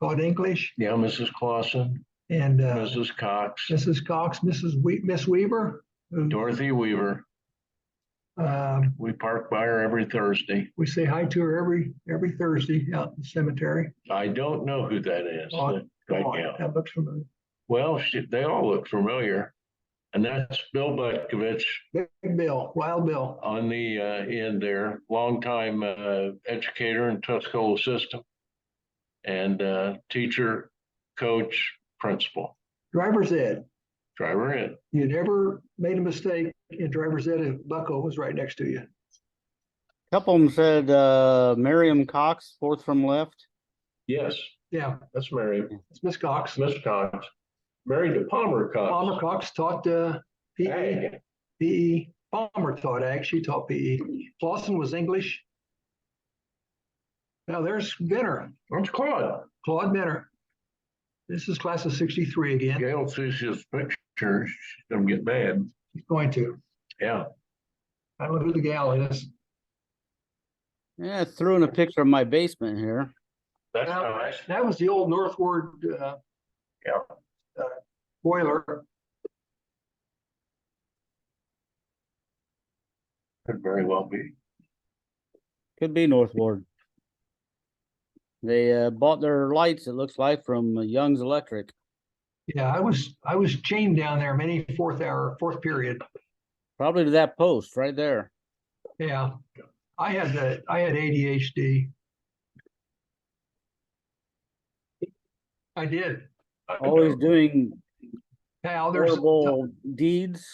taught English. Yeah, Mrs. Clausen, And Mrs. Cox, Mrs. Cox, Miss Weaver. Dorothy Weaver. We park by her every Thursday. We say hi to her every Thursday out in the cemetery. I don't know who that is. That looks familiar. Well, they all look familiar. And that's Bill Butkovich Big Bill, Wild Bill. on the end there, longtime educator in Tuscola system and teacher, coach, principal, Driver's ed. driver in. You never made a mistake in driver's ed if Bucko was right next to you. A couple of them said Miriam Cox, fourth from left. Yes, Yeah, that's Mary. it's Miss Cox. Miss Cox. Married to Palmer Cox. Palmer Cox taught PE. Hey, PE. Palmer taught ag. She taught PE. Clausen was English. Now there's Benner, that's Claude. Claude Benner. This is class of 63 again. Gail sees his picture, she's gonna get mad. He's going to. Yeah, I don't know who the gal is. Yeah, I threw in a picture of my basement here. that's Now, nice. that was the old Northward Yeah. boiler. Could very well be. Could be Northward. They bought their lights, it looks like, from Young's Electric. Yeah, I was chained down there many fourth period. Probably to that post right there. Yeah, I had ADHD. I did. Always doing Now there's horrible deeds.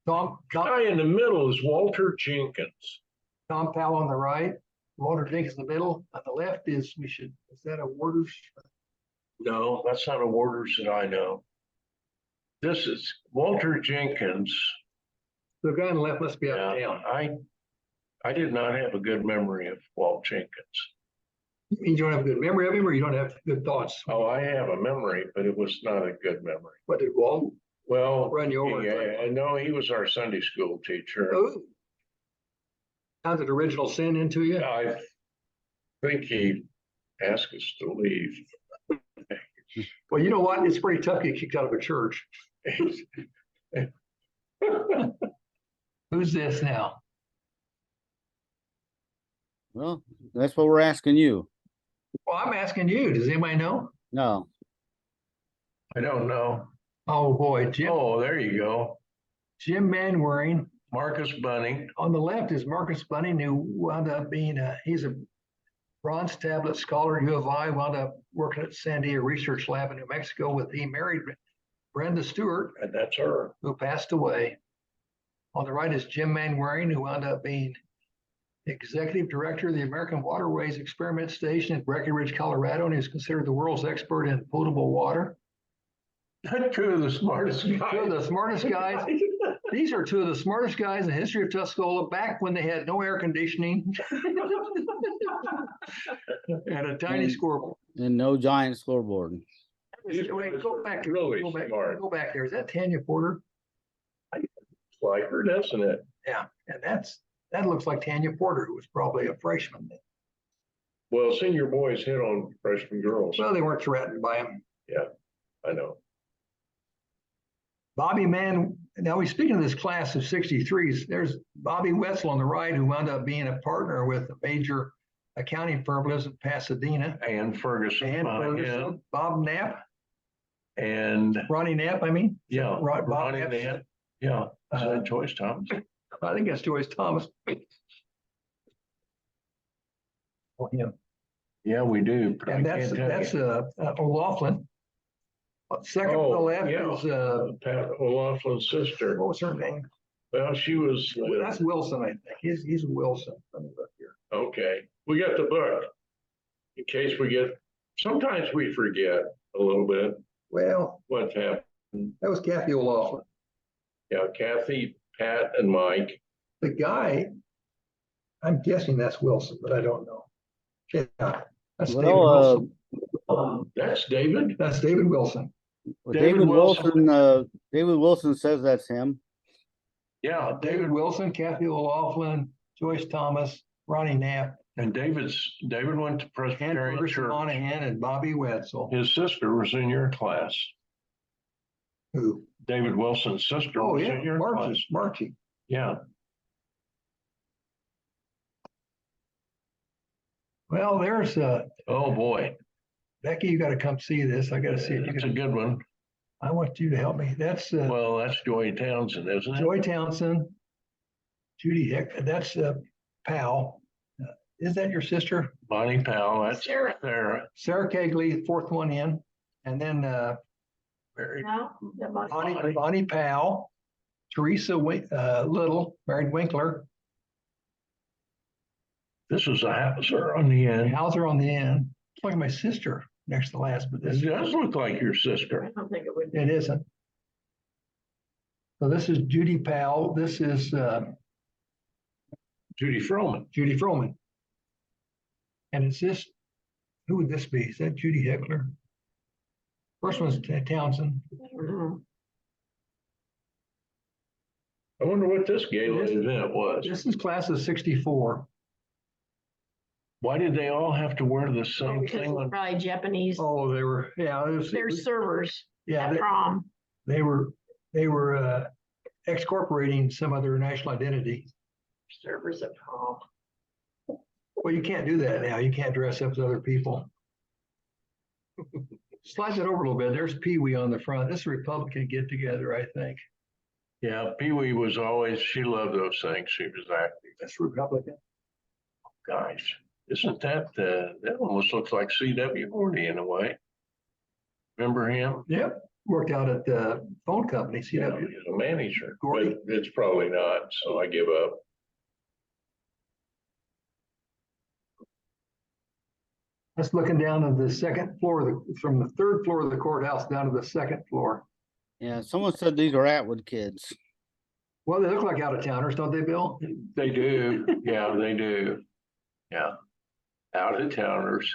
Tom Guy in the middle is Walter Jenkins. Powell on the right, Walter Jenkins in the middle. On the left is that a Warders? No, that's not a Warders that I know. This is Walter Jenkins. The guy on the left must be out of Yeah, town. I did not have a good memory of Walt Jenkins. You mean you don't have a good memory of him, or you don't have good thoughts? Oh, I have a memory, but it was not a good memory. What did Walt Well, run you over? yeah, I know he was our Sunday school teacher. Oh. Sounded original sin into you? I think he asked us to leave. Well, you know what? It's pretty tough to get kicked out of a church. Who's this now? Well, that's what we're asking you. Well, I'm asking you. Does anybody know? No. I don't know. Oh boy, Oh, there you go. Jim Manwaring. Marcus Bunning. On the left is Marcus Bunning, who wound up being he's a bronze tablet scholar at U of I, wound up working at Sandia Research Lab in New Mexico he married Brenda Stewart, And that's her. who passed away. On the right is Jim Manwaring, who wound up being executive director of the American Waterways Experiment Station at Breckenridge, Colorado, and is considered the world's expert in potable water. Two of the smartest guys. Two of the smartest guys. These are two of the smartest guys in the history of Tuscola, back when they had no air conditioning and a tiny scoreboard. And no giant scoreboard. These Wait, guys go are back, really go back, smart. go back there. Is that Tanya Porter? Like her, doesn't it? Yeah, and that looks like Tanya Porter, who was probably a freshman then. Well, senior boys hit on freshman girls. Well, they weren't threatened by him. I know. Bobby Mann. Now he's speaking of this class of 63s. There's Bobby Wetzel on the right, who wound up being a partner with a major accounting firm lives in Pasadena. And Ferguson. And Ferguson, Yeah. Bob Knapp, And Ronnie Knapp, I mean. yeah, Bob Ronnie Knapp. Knapp. Yeah, is that Joyce Thomas? I think that's Joyce Thomas. Oh, him. Yeah, we do. But I And can't tell that's you. O'Laughlin. Second to the Oh, left yeah. is Pat O'Loughlin's sister. what was her name? Well, she was, That's Wilson, I think. He's Wilson. Let me look here. okay. We got the book. In case we get, sometimes we forget a little bit Well, what's happened. that was Kathy O'Laughlin. Yeah, Kathy, Pat, and Mike. The guy, I'm guessing that's Wilson, but I don't know. Yeah, that's David Well, Wilson. That's David. That's David Wilson. David David Wilson says that's him. Yeah, David Wilson, Kathy O'Laughlin, Joyce Thomas, Ronnie Knapp, and David went to and Presbyterian Ferguson Church. Monahan, and Bobby Wetzel. His sister was in your class. Who? David Wilson's sister Oh, was yeah, in your class. Marchie. Yeah. Well, there's Oh, boy. Becky, you got to come see this. I got to see if you That's a can. good one. I want you to help me. That's Well, that's Joy Townsend, isn't it? Joy Townsend, Judy Hick. That's Powell. Is that your sister? Bonnie Powell, that's Sarah. Sarah. Sarah Kegley, fourth one in, and then Very No, that must- Bonnie Powell, Teresa Little, married Winkler, This is a Hauser on the and end. Hauser on the end. It's like my sister next to last, but This this does look like your I sister. don't think it would. it isn't. So this is Judy Powell. This is Judy Froman. Judy Froman. And it's this, who would this be? Is that Judy Heckler? First one's Townsend. I wonder what this gala event was. This is class of 64. Why did they all have to wear the same Because thing? it's probably Japanese. Oh, they were, yeah, it was, They're servers yeah, at prom. they were excorporating some other national identity. Servers at prom. Well, you can't do that now. You can't dress up as other people. Slide that over a little bit. There's Pee Wee on the front. This is a Republican get together, I think. Yeah, Pee Wee was always, she loved those things. She was active. That's Republican. Gosh, isn't that, that almost looks like C.W. Horty in a way. Remember him? Yep. Worked out at the phone company, Yeah, CW. he's a manager, Gordy. but it's probably not, so I give up. That's looking down to the second floor, from the third floor of the courthouse down to the second floor. Yeah, someone said these are Atwood kids. Well, they look like out of towners, don't they, Bill? They do, yeah, they do. Yeah, out of towners,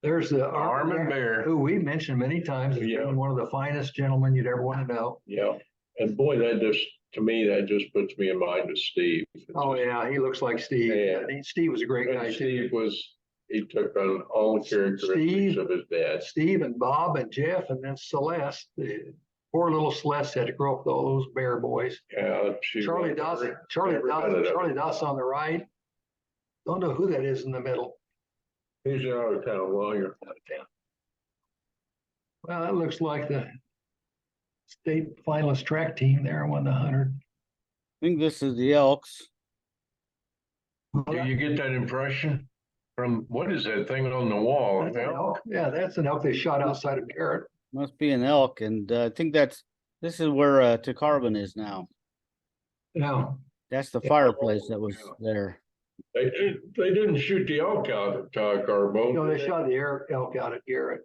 There's the Armand Bear. who we mentioned many times as Yeah. being one of the finest gentlemen you'd ever want to know. Yeah, and boy, that just, to me, that just puts me in mind of Steve. Oh, yeah, he looks like Steve. Yeah. Steve was a great guy And too. Steve was, he took on all the characteristics Steve- of his dad. Steve and Bob and Jeff and then Celeste. The poor little Celeste had to grow up with all those bear boys. Yeah. she Charlie was Dawson, every- Charlie every Dawson, minute of it. Charlie Dawson on the right. Don't know who that is in the middle. He's an out of town lawyer. Out of town. Well, that looks like the state finalist track team there won the 100. I think this is the Elks. Do you get that impression from, what is that thing on the wall? That's an elk. Yeah, that's an elk they shot outside of Garrett. Must be an elk, and I think this is where Tucarbin is now. Yeah, That's the fireplace that was there. They didn't shoot the elk out of Carbone. no, they shot the elk out at Garrett.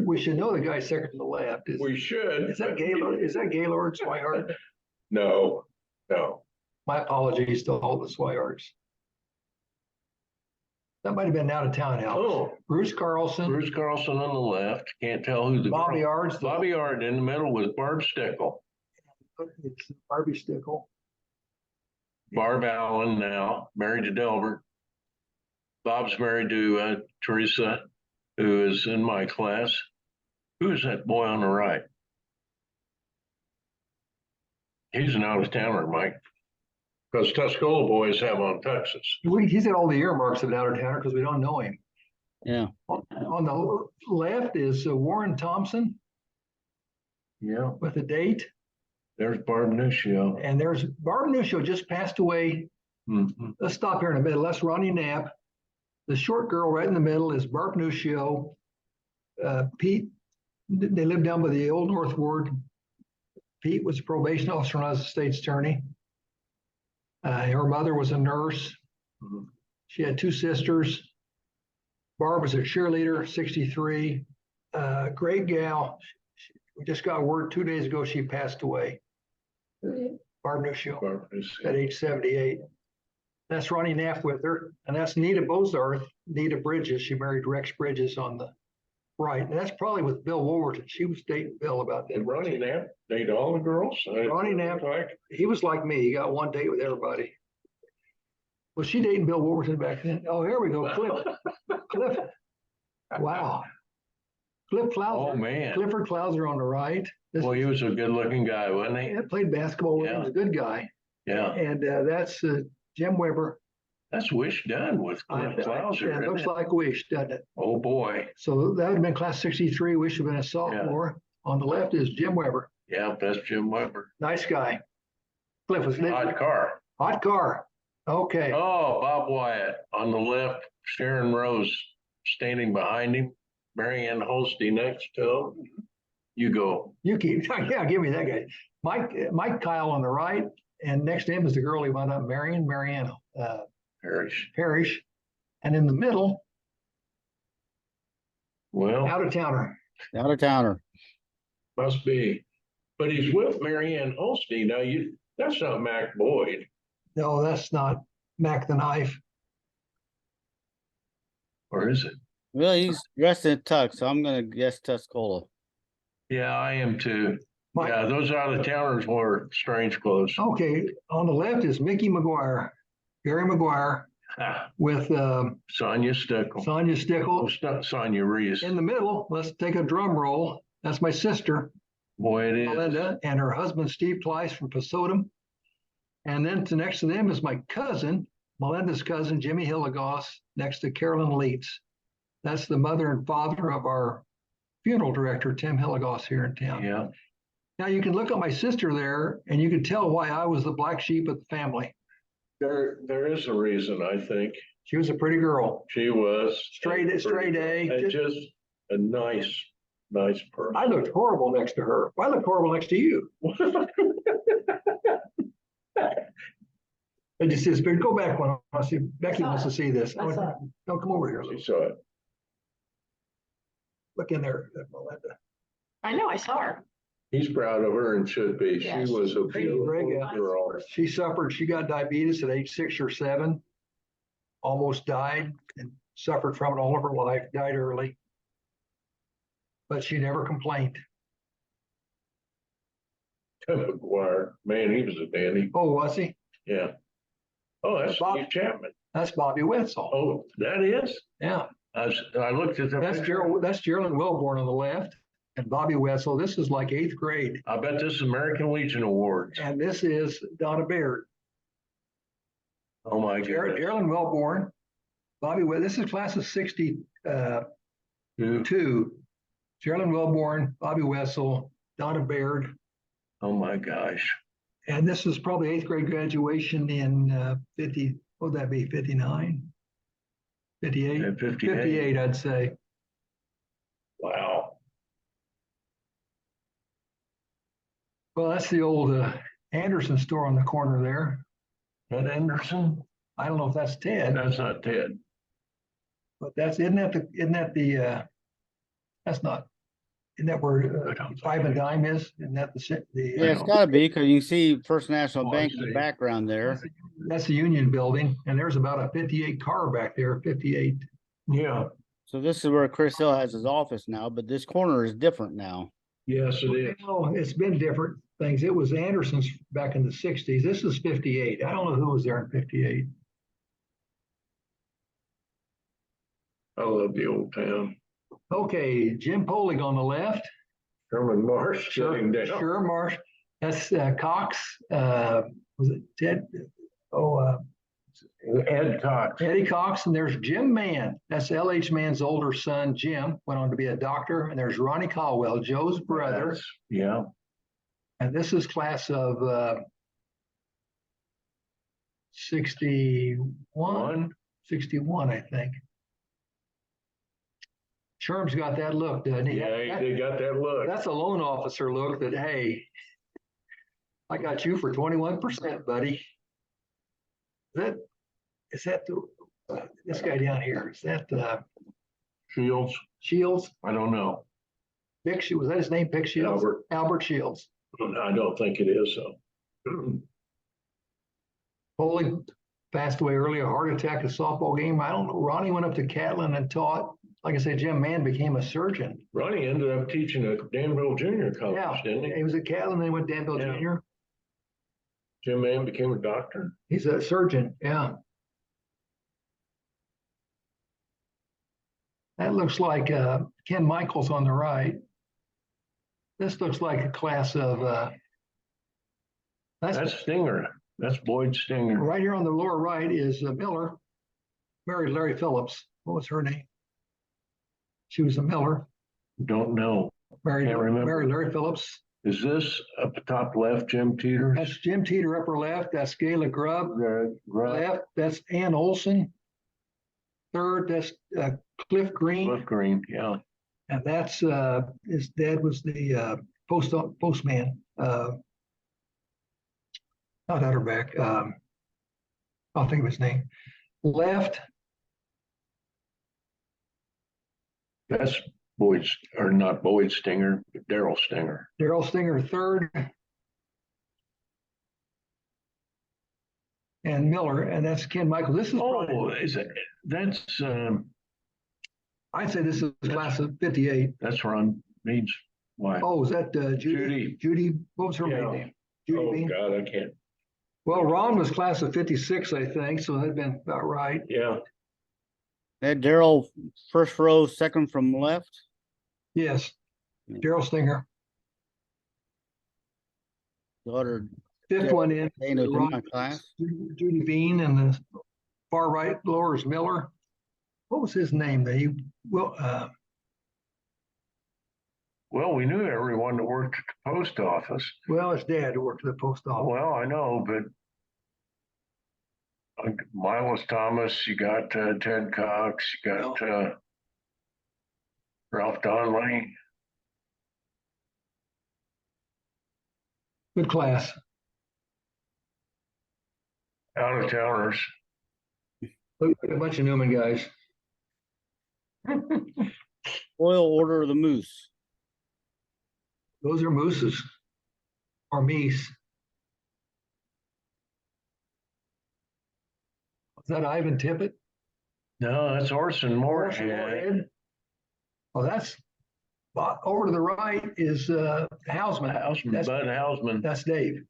We should know the guy second to the left. We should. Is that Gaylord Swihart? No. My apologies to all the Swiharts. That might have been out of town Elks. Oh, Bruce Carlson, Bruce Carlson on the left. Can't tell who the. Bobby Ards, Bobby Ard in the middle was Barb Stickle. it's Barbie Stickle. Barb Allen now, married to Delbert. Bob's married to Teresa, who is in my class. Who is that boy on the right? He's an out of towner, Mike. Because Tuscola boys have on Texas. He's got all the earmarks of an outer towner because we don't know him. Yeah. On the left is Warren Thompson Yeah. with a date. There's Barb Nuccio. And there's Barb Nuccio just passed away. Mhm. Let's stop here in the middle. That's Ronnie Knapp. The short girl right in the middle is Barb Nuccio. Pete, they lived down by the Old North Ward. Pete was a probation officer when I was a state's attorney. Her mother was a nurse. Mhm. She had two sisters. Barb was a cheerleader, 63. Great gal. We just got word 2 days ago she passed away. Barb Nuccio Barb Nuccio. at age 78. That's Ronnie Knapp with her. And that's Nita Bozarth, Nita Bridges. She married Rex Bridges on the right. And that's probably with Bill Wolverton. She was dating Bill about that. Did Ronnie Knapp date all the girls? Ronnie Knapp, he was like me. He got one date with everybody. Was she dating Bill Wolverton back then? Oh, here we go. Cliff. Wow. Cliff Clouser. Oh, man. Clifford Clouser on the right. This Well, he was a good looking guy, wasn't he? played basketball with him. He Yeah. was a good guy. Yeah. And that's Jim Weber. That's Wish done with Cliff Clouser. Yeah, it looks isn't it? like Wish, doesn't it? Oh, boy. So that would have been class 63. Wish would have been a sophomore. On the left is Jim Weber. Yeah, that's Jim Weber. Nice guy. Cliff was Hot car. hot car. Okay. Oh, Bob Wyatt on the left, Sharon Rose standing behind him, Marianne Holstein next to him. You go. You keep, yeah, give me that guy. Mike Kyle on the right, and next to him is the girl he wound up marrying, Marianne Parrish. Parrish. And in the middle, Well, out of towner. Out of towner. must be. But he's with Marianne Holstein. Now that's not Mac Boyd. No, that's not Mac the Knife. Or is it? Well, he's dressed in tux, so I'm gonna guess Tuscola. Yeah, I am too. Mike? Yeah, those out of towners wore strange clothes. Okay, on the left is Mickey McGuire, Gary McGuire with Sonia Stickle. Sonia Oh, Stickle. it's not Sonia Reese. In the middle, let's take a drum roll. That's my sister, Boy, it is. Melinda, and her husband, Steve Pleiss from Pasotum. And then next to them is my cousin, Melinda's cousin, Jimmy Hilligoss, next to Carolyn Leeds. That's the mother and father of our funeral director, Tim Hilligoss, here in town. Yeah. Now you can look at my sister there and you can tell why I was the black sheep of the family. There is a reason, I think. She was a pretty girl. She was. Straight A. And just a nice person. I looked horrible next to her. I looked horrible next to you. I just says, go back one. I see Becky wants to see this. I saw it. Don't come over here. She saw it. Look in there, Melinda. I know, I saw her. He's proud of her and should be. Yeah, She was a pretty beautiful nice girl. She suffered, she got diabetes at age 6 or 7, almost died and suffered from it all of her life, died early. But she never complained. Tim McGuire, man, he was a dandy. Oh, was he? Yeah. Oh, that's Bob- Steve Chapman. That's Bobby Wetzel. Oh, that is? Yeah, I looked at the that's picture. That's Geraldine Wellborn on the left and Bobby Wetzel. This is like 8th grade. I bet this is American Legion Awards. And this is Donna Baird. Oh, my goodness. Geraldine Wellborn, Bobby Wetzel. This is class of 62. Dude, Geraldine Wellborn, Bobby Wetzel, Donna Baird. oh, my gosh. And this is probably 8th grade graduation in 50, what would that be, 59? 58? Yeah, 58. 58, I'd say. Wow. Well, that's the old Anderson store on the corner there. Ted Anderson? I don't know if that's Ted, That's not Ted. but isn't that where Five and Dime is? Isn't that Yeah, it's gotta be, cause you can see First National Oh, I Bank in the see. background there. That's the Union Building, and there's about a 58 car back there, 58. Yeah. So this is where Chris Hill has his office now, but this corner is different now. Yes, it is. Oh, it's been different things. It was Anderson's back in the 60s. This is 58. I don't know who was there in 58. I love the old town. Okay, Jim Polig on the left. Herman Marsh sitting down. Sure, Marsh. That's Cox. Was it Ted? Ed Cox. Eddie Cox. And there's Jim Mann. That's L.H. Mann's older son, Jim. Went on to be a doctor. And there's Ronnie Caldwell, Joe's brother. Yeah. And this is class of 61, 61, I think. Sherm's got that look, doesn't he? Yeah, they got that look. That's a loan officer look that, hey, I got you for 21%, buddy. Is that this guy down here? Is that Shields? Shields? I don't know. Vic, was that his name? Vic Shields? Albert. Albert Shields. I don't think it is, so. Foley passed away early, a heart attack at a softball game. I don't know. Ronnie went up to Catlin and taught. Like I said, Jim Mann became a surgeon. Ronnie ended up teaching at Danville Junior College, Yeah, didn't he? he was at Catlin, then he went to Danville Yeah. Junior. Jim Mann became a doctor. He's a surgeon, yeah. That looks like Ken Michaels on the right. This looks like a class of, That's Stinger. That's Boyd Stinger. right here on the lower right is Miller, married Larry Phillips. What was her name? She was a Miller, Don't know. married Can't remember. Larry Phillips. Is this up the top left, Jim Teeters? That's Jim Teeter, upper left. That's Gayla Grubb, Right. left. That's Ann Olson. Third, that's Cliff Green. Cliff Green, yeah. And that's his dad was the postman. Not Utterback. I'll think of his name. Left, That's Boyd, or not Boyd Stinger, but Daryl Stinger. Daryl Stinger, third. And Miller, and that's Ken Michael. This is Oh, is it? That's I'd say this is class of 58. That's Ron Mead's wife. Oh, is that Judy? Judy. Judy, what was her maiden Yeah. name? Judy Oh, Bean? God, I can't. Well, Ron was class of 56, I think, so that'd been about right. Yeah, That Daryl, first row, second from left. Yes, Yeah. Daryl Stinger. Daughter Fifth Yeah, one in. Dana's in Ron- my class. Judy Bean, and the far right lower is Miller. What was his name? well, we knew everyone that worked at the post office. Well, his dad who worked at the post office. Well, I know, but Miles Thomas, you got Ted Cox, you got Ralph Donnelly. Good class. Out of towners. Look at a bunch of Newman guys. Royal Order of the Moose. Those are mooses or meese. Is that Ivan Tippett? No, that's Orson Orson Moorhead. Moorhead? Oh, that's over to the right is Hausman. Bud Hausman. That's Dave.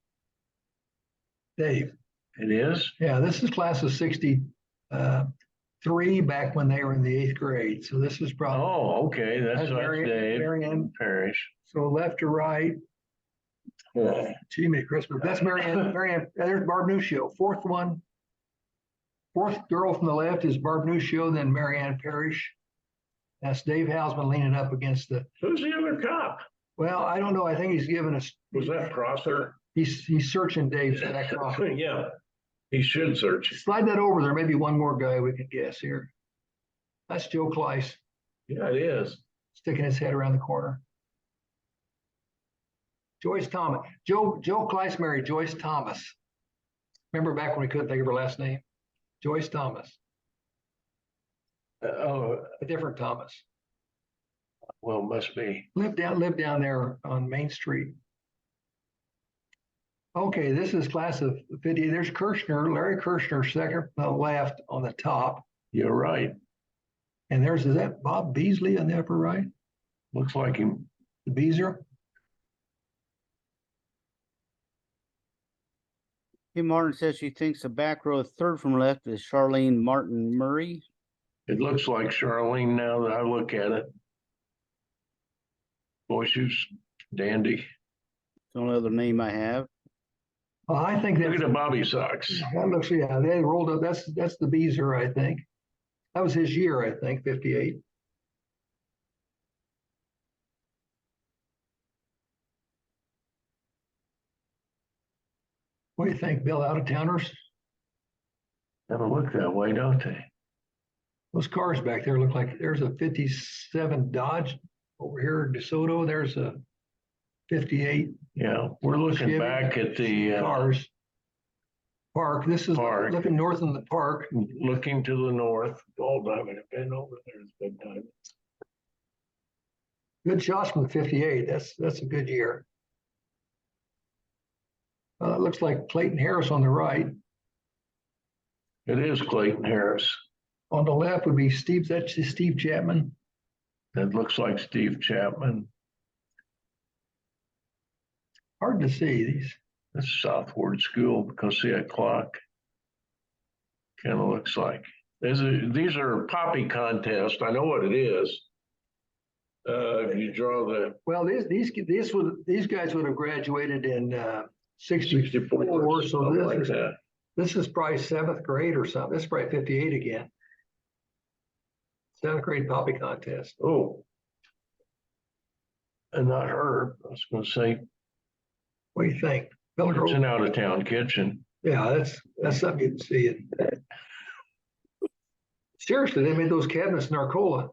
Dave. It is? Yeah, this is class of 63 back when they were in the 8th grade. So this is probably. Oh, okay. That's Dave Marianne. Parrish. So left to right. Gee, Merry Christmas. That's Marianne. There's Barb Nuccio. Fourth girl from the left is Barb Nuccio, then Marianne Parrish. That's Dave Hausman leaning up against the. Who's the other cop? Well, I don't know. I think he's giving us. Was that Prosser? He's searching Dave's back off. Yeah, he should search. Slide that over. There may be one more guy we can guess here. That's Joe Kleiss Yeah, it is. sticking his head around the corner. Joyce Thomas. Joe Kleiss married Joyce Thomas. Remember back when we couldn't think of her last name? Joyce Thomas. Oh, A different Thomas. well, must be. Lived down there on Main Street. Okay, this is class of 50. There's Kirshner, Larry Kirshner, second from the left on the top. You're right. And is that Bob Beasley on the upper right? Looks like him. The Beezer? Kim Martin says she thinks the back row, third from left, is Charlene Martin Murray. It looks like Charlene now that I look at it. Boy, she's dandy. It's the only other name I have. Well, I think Look that's. at the bobby socks. That looks, yeah, they rolled up. That's the Beezer, I think. That was his year, I think, 58. What do you think, Bill? Out of towners? Never look that way, don't they? Those cars back there look like there's a 57 Dodge over here, DeSoto. There's a 58 Yeah, we're looking Chevy. back at the cars. Park. This is Park. looking north in the park. looking to the north. Gold diamond have been over there. It's big time. Good shots from the 58. That's a good year. It looks like Clayton Harris on the right. It is Clayton Harris. On the left would be that's Steve Chapman. That looks like Steve Chapman. Hard to see these. That's Southward School because see that clock. Kind of looks like. These are poppy contests. I know what it is. If you draw the Well, these guys would have graduated in 64. So something like this is that. this is probably 7th grade or something. This is probably 58 again. 7th grade poppy contest. Oh. And not her. I was going to say, What do you think? Miller it's Grove? an out of town kitchen. Yeah, that's something you can see. Seriously, they made those cabinets in Arcola.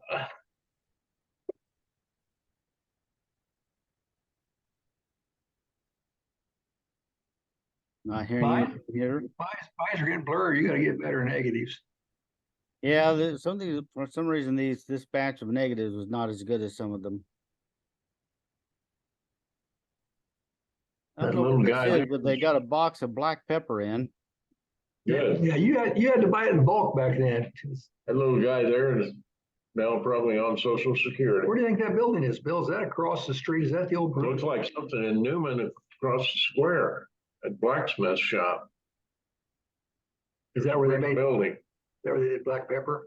Not hearing Mine? you here. Mines are getting blurry. You got to get better negatives. Yeah, there's something for some reason this batch of negatives was not as good as some of them. I That don't know little what this guy is, but they got a box of black pepper in. Good. Yeah, you had to buy it in bulk back then. That little guy there is Now probably on Social Security. Where do you think that building is, Bill? Is that across the street? Is that the old? Looks like something in Newman across the square at blacksmith shop. Is that where they made, is Building? that where they did black pepper?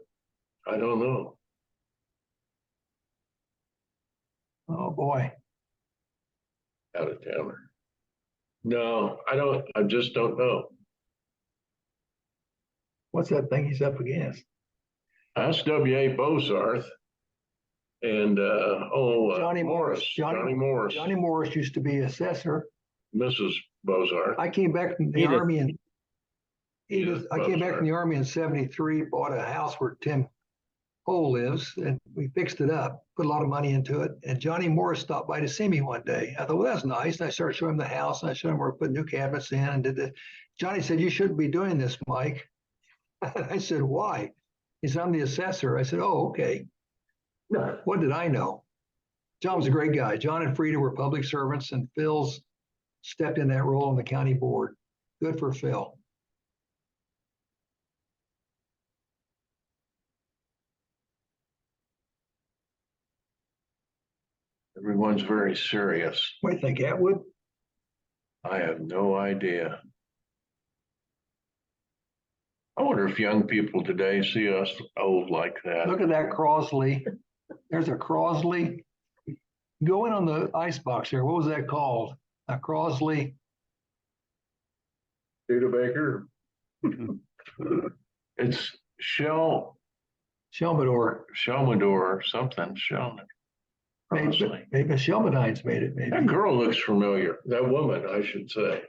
I don't know. Oh, boy. Out of towner. No, I don't. I just don't know. What's that thing he's up against? Ask W.A. Bozarth and Johnny Morris. Johnny Morris. Johnny Morris used to be assessor. Mrs. Bozarth. I came back from the Edith. army and Edith I came back Bozarth. from the army in '73, bought a house where Tim Cole lives, and we fixed it up, put a lot of money into it. And Johnny Morris stopped by to see me one day. I thought, well, that's nice. And I started showing him the house, and I showed him where we put new cabinets in and did the. Johnny said, "You shouldn't be doing this, Mike." I said, "Why?" He said, "I'm the assessor." I said, "Oh, okay." What did I know? John was a great guy. John and Frida were public servants, and Phil's stepped in that role on the county board. Good for Phil. Everyone's very serious. What do you think, Atwood? I have no idea. I wonder if young people today see us old like that. Look at that Crosley. There's a Crosley. Go in on the ice box there. What was that called? A Crosley. Studebaker. It's Shelmador. Shelmador or something. Maybe Shelmadine's made it, maybe. That girl looks familiar. That woman, I should say.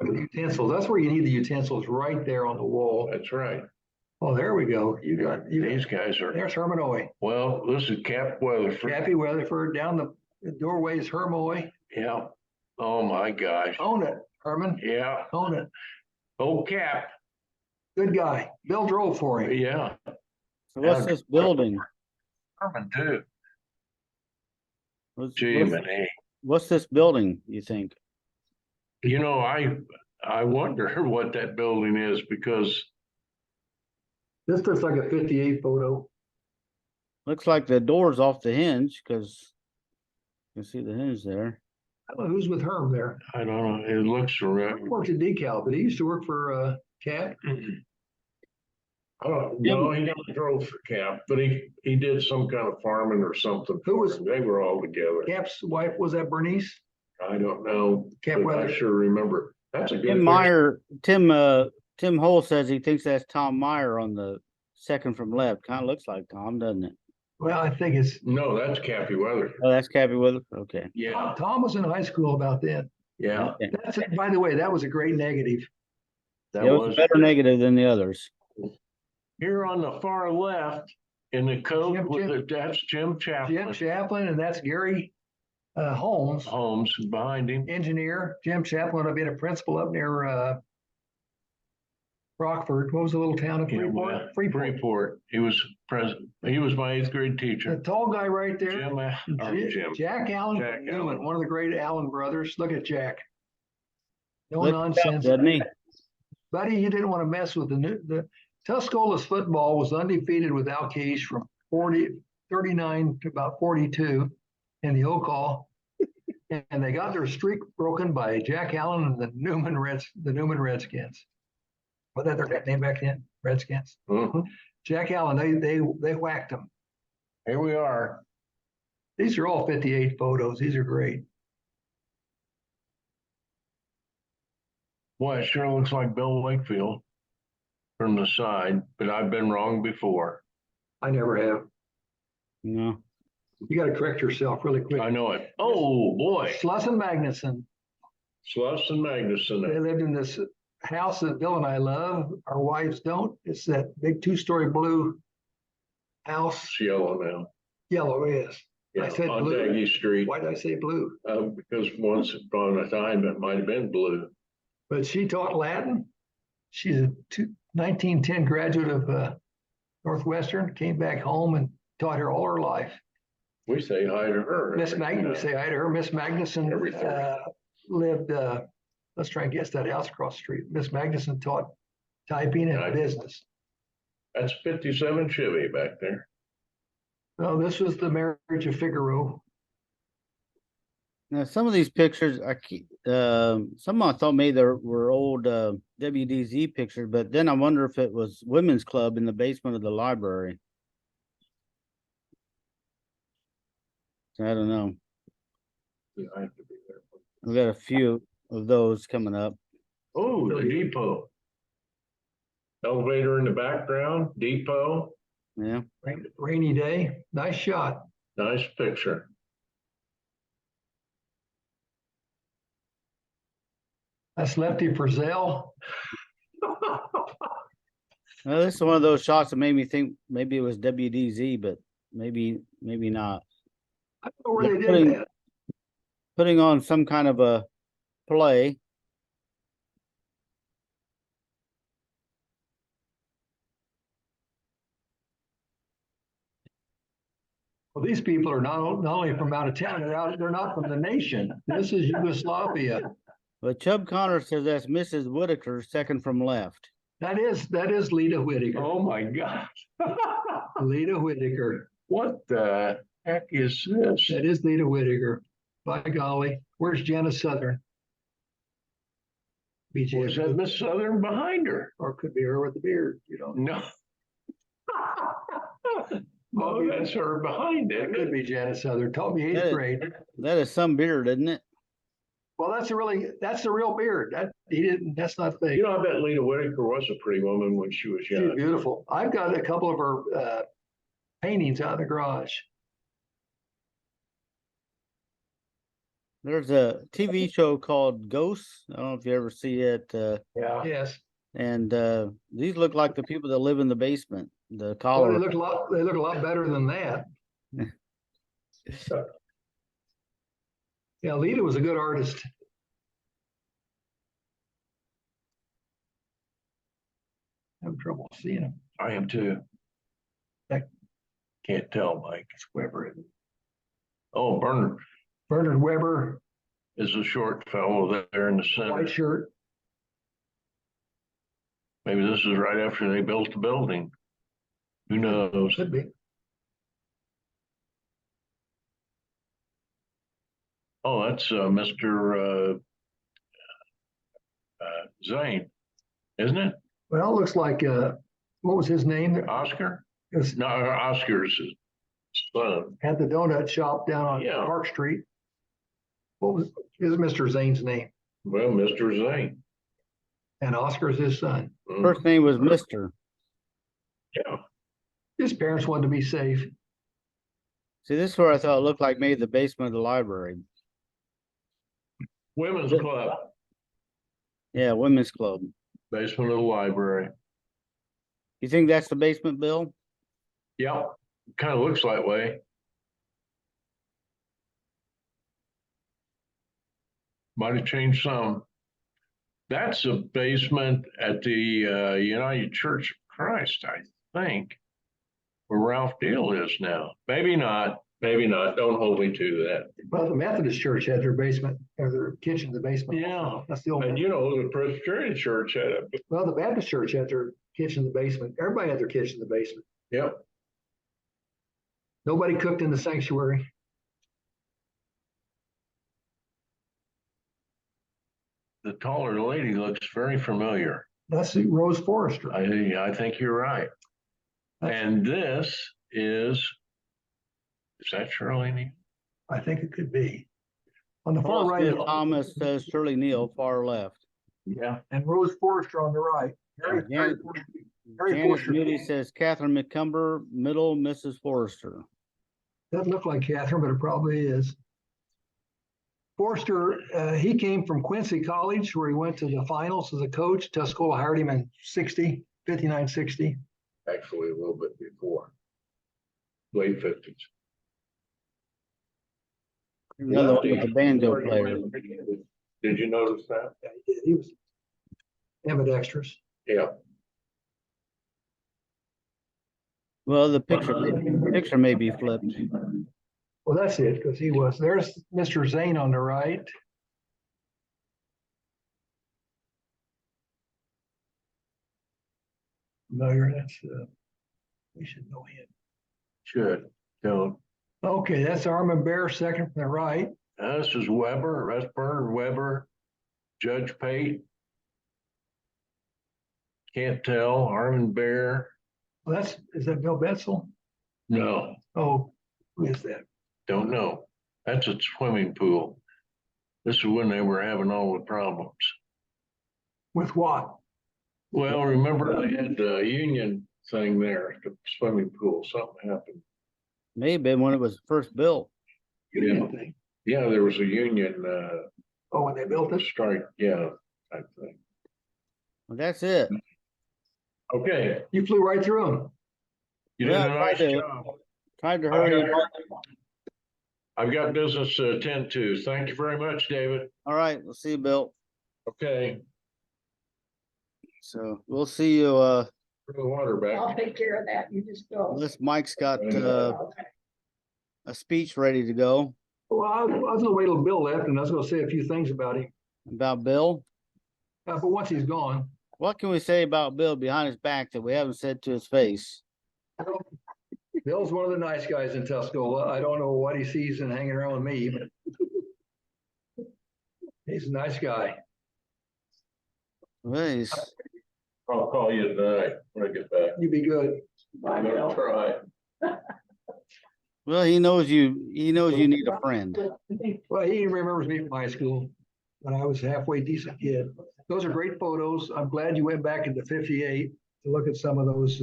Utensils. That's where you need the utensils, right there on the wall. That's right. Oh, there we go. These guys are. There's Hermanoy. Well, this is Cap Weatherford. Cappy Weatherford. Down the doorway is Hermoy. Yeah. Oh my gosh. Own it, Herman. Yeah. Own it. Oh, Cap. Good guy. Bill drove for him. Yeah. So what's this building? Herman too. What's, Gee, what's, man, hey. what's this building, you think? You know, I wonder what that building is because This looks like a 58 photo. Looks like the door's off the hinge because you can see the hinge there. I don't know who's with Herm there. I don't know. It looks He correct. worked at Decal, but he used to work for Cat. Oh, no, he never drove for Cap, but he did some kind of farming or something. Who was- They were all together. Cap's wife, was that Bernice? I don't know. Cap But I Weather. sure remember. That's a good. Tim thing. Meyer, Tim Hole says he thinks that's Tom Meyer on the second from left. Kind of looks like Tom, doesn't it? Well, I think it's, No, that's Cappy Weather. Oh, that's Cappy Weather. Okay. Yeah, Tom was in high school about then. yeah. Okay. That's it. By the way, that was a great negative. That It was better negative than the others. Here on the far left in the coat that's Jim Chaplin. Jim Chaplin, and that's Gary Holmes, Holmes behind him. engineer. Jim Chaplin had been a principal up near Rockford. What was the little town of Freeport? Freeport. He was president. He was my 8th grade The teacher. tall guy right there. Jim. Jack Allen Jack Newman, Allen. one of the great Allen brothers. Look at Jack. No Looked nonsense. Doesn't he? Buddy, you didn't want to mess with the Tuscola's football was undefeated with Alkeish from 39 to about 42 in the Ocall. And they got their streak broken by Jack Allen and the Newman Redskins. What that their name back then? Redskins. Mhm. Jack Allen, they whacked them. Here we are. These are all 58 photos. These are great. Boy, it sure looks like Bill Wakefield from the side, but I've been wrong before. I never have. No. You got to correct yourself really quick. I know it. Oh, boy. Sluss and Magnuson. Sluss and Magnuson. They lived in this house that Bill and I love. Our wives don't. It's that big 2-story blue house. It's yellow now. Yellow is. I Yeah, said on blue. Daggy Street. Why did I say blue? Because once upon a time it might have been blue. But she taught Latin. She's a 1910 graduate of Northwestern. Came back home and taught her all her life. We say hi to her. Miss Magnuson, say hi to her. Miss Magnuson Every Thursday. lived. Let's try and guess that house across the street. Miss Magnuson taught typing and Right. business. That's 57 Chevy back there. No, this was the marriage of Figaro. Now, some of these pictures, some I thought maybe there were old WDZ pictures, but then I wonder if it was women's club in the basement of the library. So I don't know. Yeah, I have to be there. We've got a few of those coming up. Oh, the depot. Elevator in the background, depot, Yeah. Rainy day. Nice shot. nice picture. That's Lefty Frizzell. Well, this is one of those shots that made me think maybe it was WDZ, but maybe not. I don't know where they Putting- did that. Putting on some kind of a play. Well, these people are not only from out of town, they're not from the nation. This is Yugoslavia. But Chubb Connor says that's Mrs. Whitaker, second from left. That is Lita Whitaker. Oh, my God. Lita Whitaker. What the heck is this? That is Lita Whitaker. By golly, where's Janice Southern? Was that Miss Southern behind her? Or it could be her with the beard, you know. No. Oh, that's her behind It it. could be Janice Southern. Taught me That eighth is- grade. That is some beard, isn't it? Well, that's the real beard. That's not fake. You know, I bet Lita Whitaker was a pretty woman when she was She's young. beautiful. I've got a couple of her paintings out in the garage. There's a TV show called Ghosts. I don't know if you ever see it. Yeah. Yes. And these look like the people that live in the basement. The Well, collar. they look a lot better than that. Yeah, Lita was a good artist. Having trouble seeing him. I am too. Heck. Can't tell, Mike. It's Weber. Oh, Bernard Weber, is a short fellow there in the center. white shirt. Maybe this is right after they built the building. Who knows? Could be. Oh, that's Mr. Zane, isn't it? Well, it looks like what was his name? Oscar? It No, Oscar's his son. had the donut shop down on Yeah. Park Street. Is Mr. Zane's name? Well, Mr. Zane. And Oscar's his son. First name was Mr. Yeah. His parents wanted to be safe. See, this is where I thought it looked like maybe the basement of the library. Women's Club, Yeah, women's club. basement of the library. You think that's the basement, Bill? Yep, kind of looks that way. Might have changed some. That's a basement at the United Church of Christ, I think, where Ralph Deal is now. Maybe not. Don't hold me to that. Well, the Methodist church had their basement, or their kitchen in the basement. Yeah. That's the old. And you know, the Presbyterian Church had it. Well, the Baptist church had their kitchen in the basement. Everybody had their kitchen in the basement. Yep. Nobody cooked in the sanctuary. The taller lady looks very familiar. That's Rose Forrester. I think you're right. And this is that Shirley Neal? I think it could be. On the far right, Thomas says Shirley Neal, far left. Yeah. and Rose Forrester on the right. Harry Janet- Janice Forrester. Moody says Catherine McCumber, middle Mrs. Forrester. Doesn't look like Catherine, but it probably is. Forrester, he came from Quincy College, where he went to the finals as a coach. Tuscola hired him in 59-60. Actually, a little bit before. Late 50s. Another one with the banjo player. Did you notice that? Yeah, he did. He was ambidextrous. Yeah. Well, the picture may be flipped. Well, that's it, because he was. There's Mr. Zane on the right. Familiar, that's We should know him. Should, don't. Okay, that's Armin Bear, second from the right. This is Weber, that's Bernard Weber, Judge Pate. Can't tell, Armin Bear, Well, is that Bill Betzel? no, Oh, who is that? don't know. That's a swimming pool. This is when they were having all the problems. With what? Well, remember they had the union thing there, the swimming pool, something happened. May have been when it was first built. Yeah, Thing. yeah, there was a union, Oh, when they built it? strike, yeah, type thing. Well, that's it. Okay, You flew right through them. you did Well, a nice tried to- job. Tried to hurry. I've got business to attend to. Thank you very much, David. All right, we'll see you, Bill. Okay, So we'll see you, bring the water I'll back. take care of that. You just go. unless Mike's got, Okay. a speech ready to go Well, I was gonna wait till Bill left and I was gonna say a few things about him. about Bill. But once he's gone, What can we say about Bill behind his back that we haven't said to his face? Bill's one of the nice guys in Tuscola. I don't know what he sees in hanging around with me, but he's a nice guy. Well, he's, I'll call you tonight when I get back. You be good. I'm gonna try. well, he knows you need a friend. Well, he remembers me from high school when I was a halfway decent kid. Those are great photos. I'm glad you went back into 58 to look at some of those.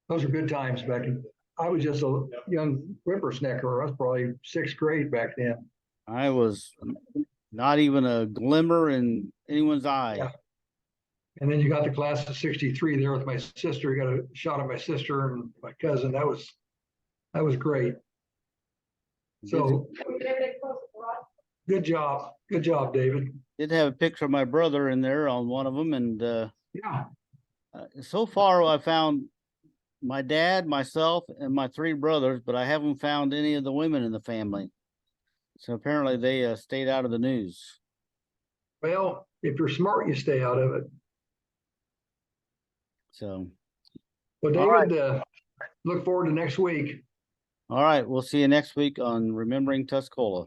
Those are good times back in, I was just a young whippersnacker. I was probably sixth grade back then. I was not even a glimmer in anyone's eye. Yeah. And then you got the class of 63 there with my sister. You got a shot of my sister and my cousin. That was great. So good job. Good job, David. Did have a picture of my brother in there on one of them, and Yeah. so far I found my dad, myself, and my three brothers, but I haven't found any of the women in the family. So apparently they stayed out of the news. Well, if you're smart, you stay out of it. So, Well, All right. David, look forward to next week. all right, we'll see you next week on Remembering Tuscola.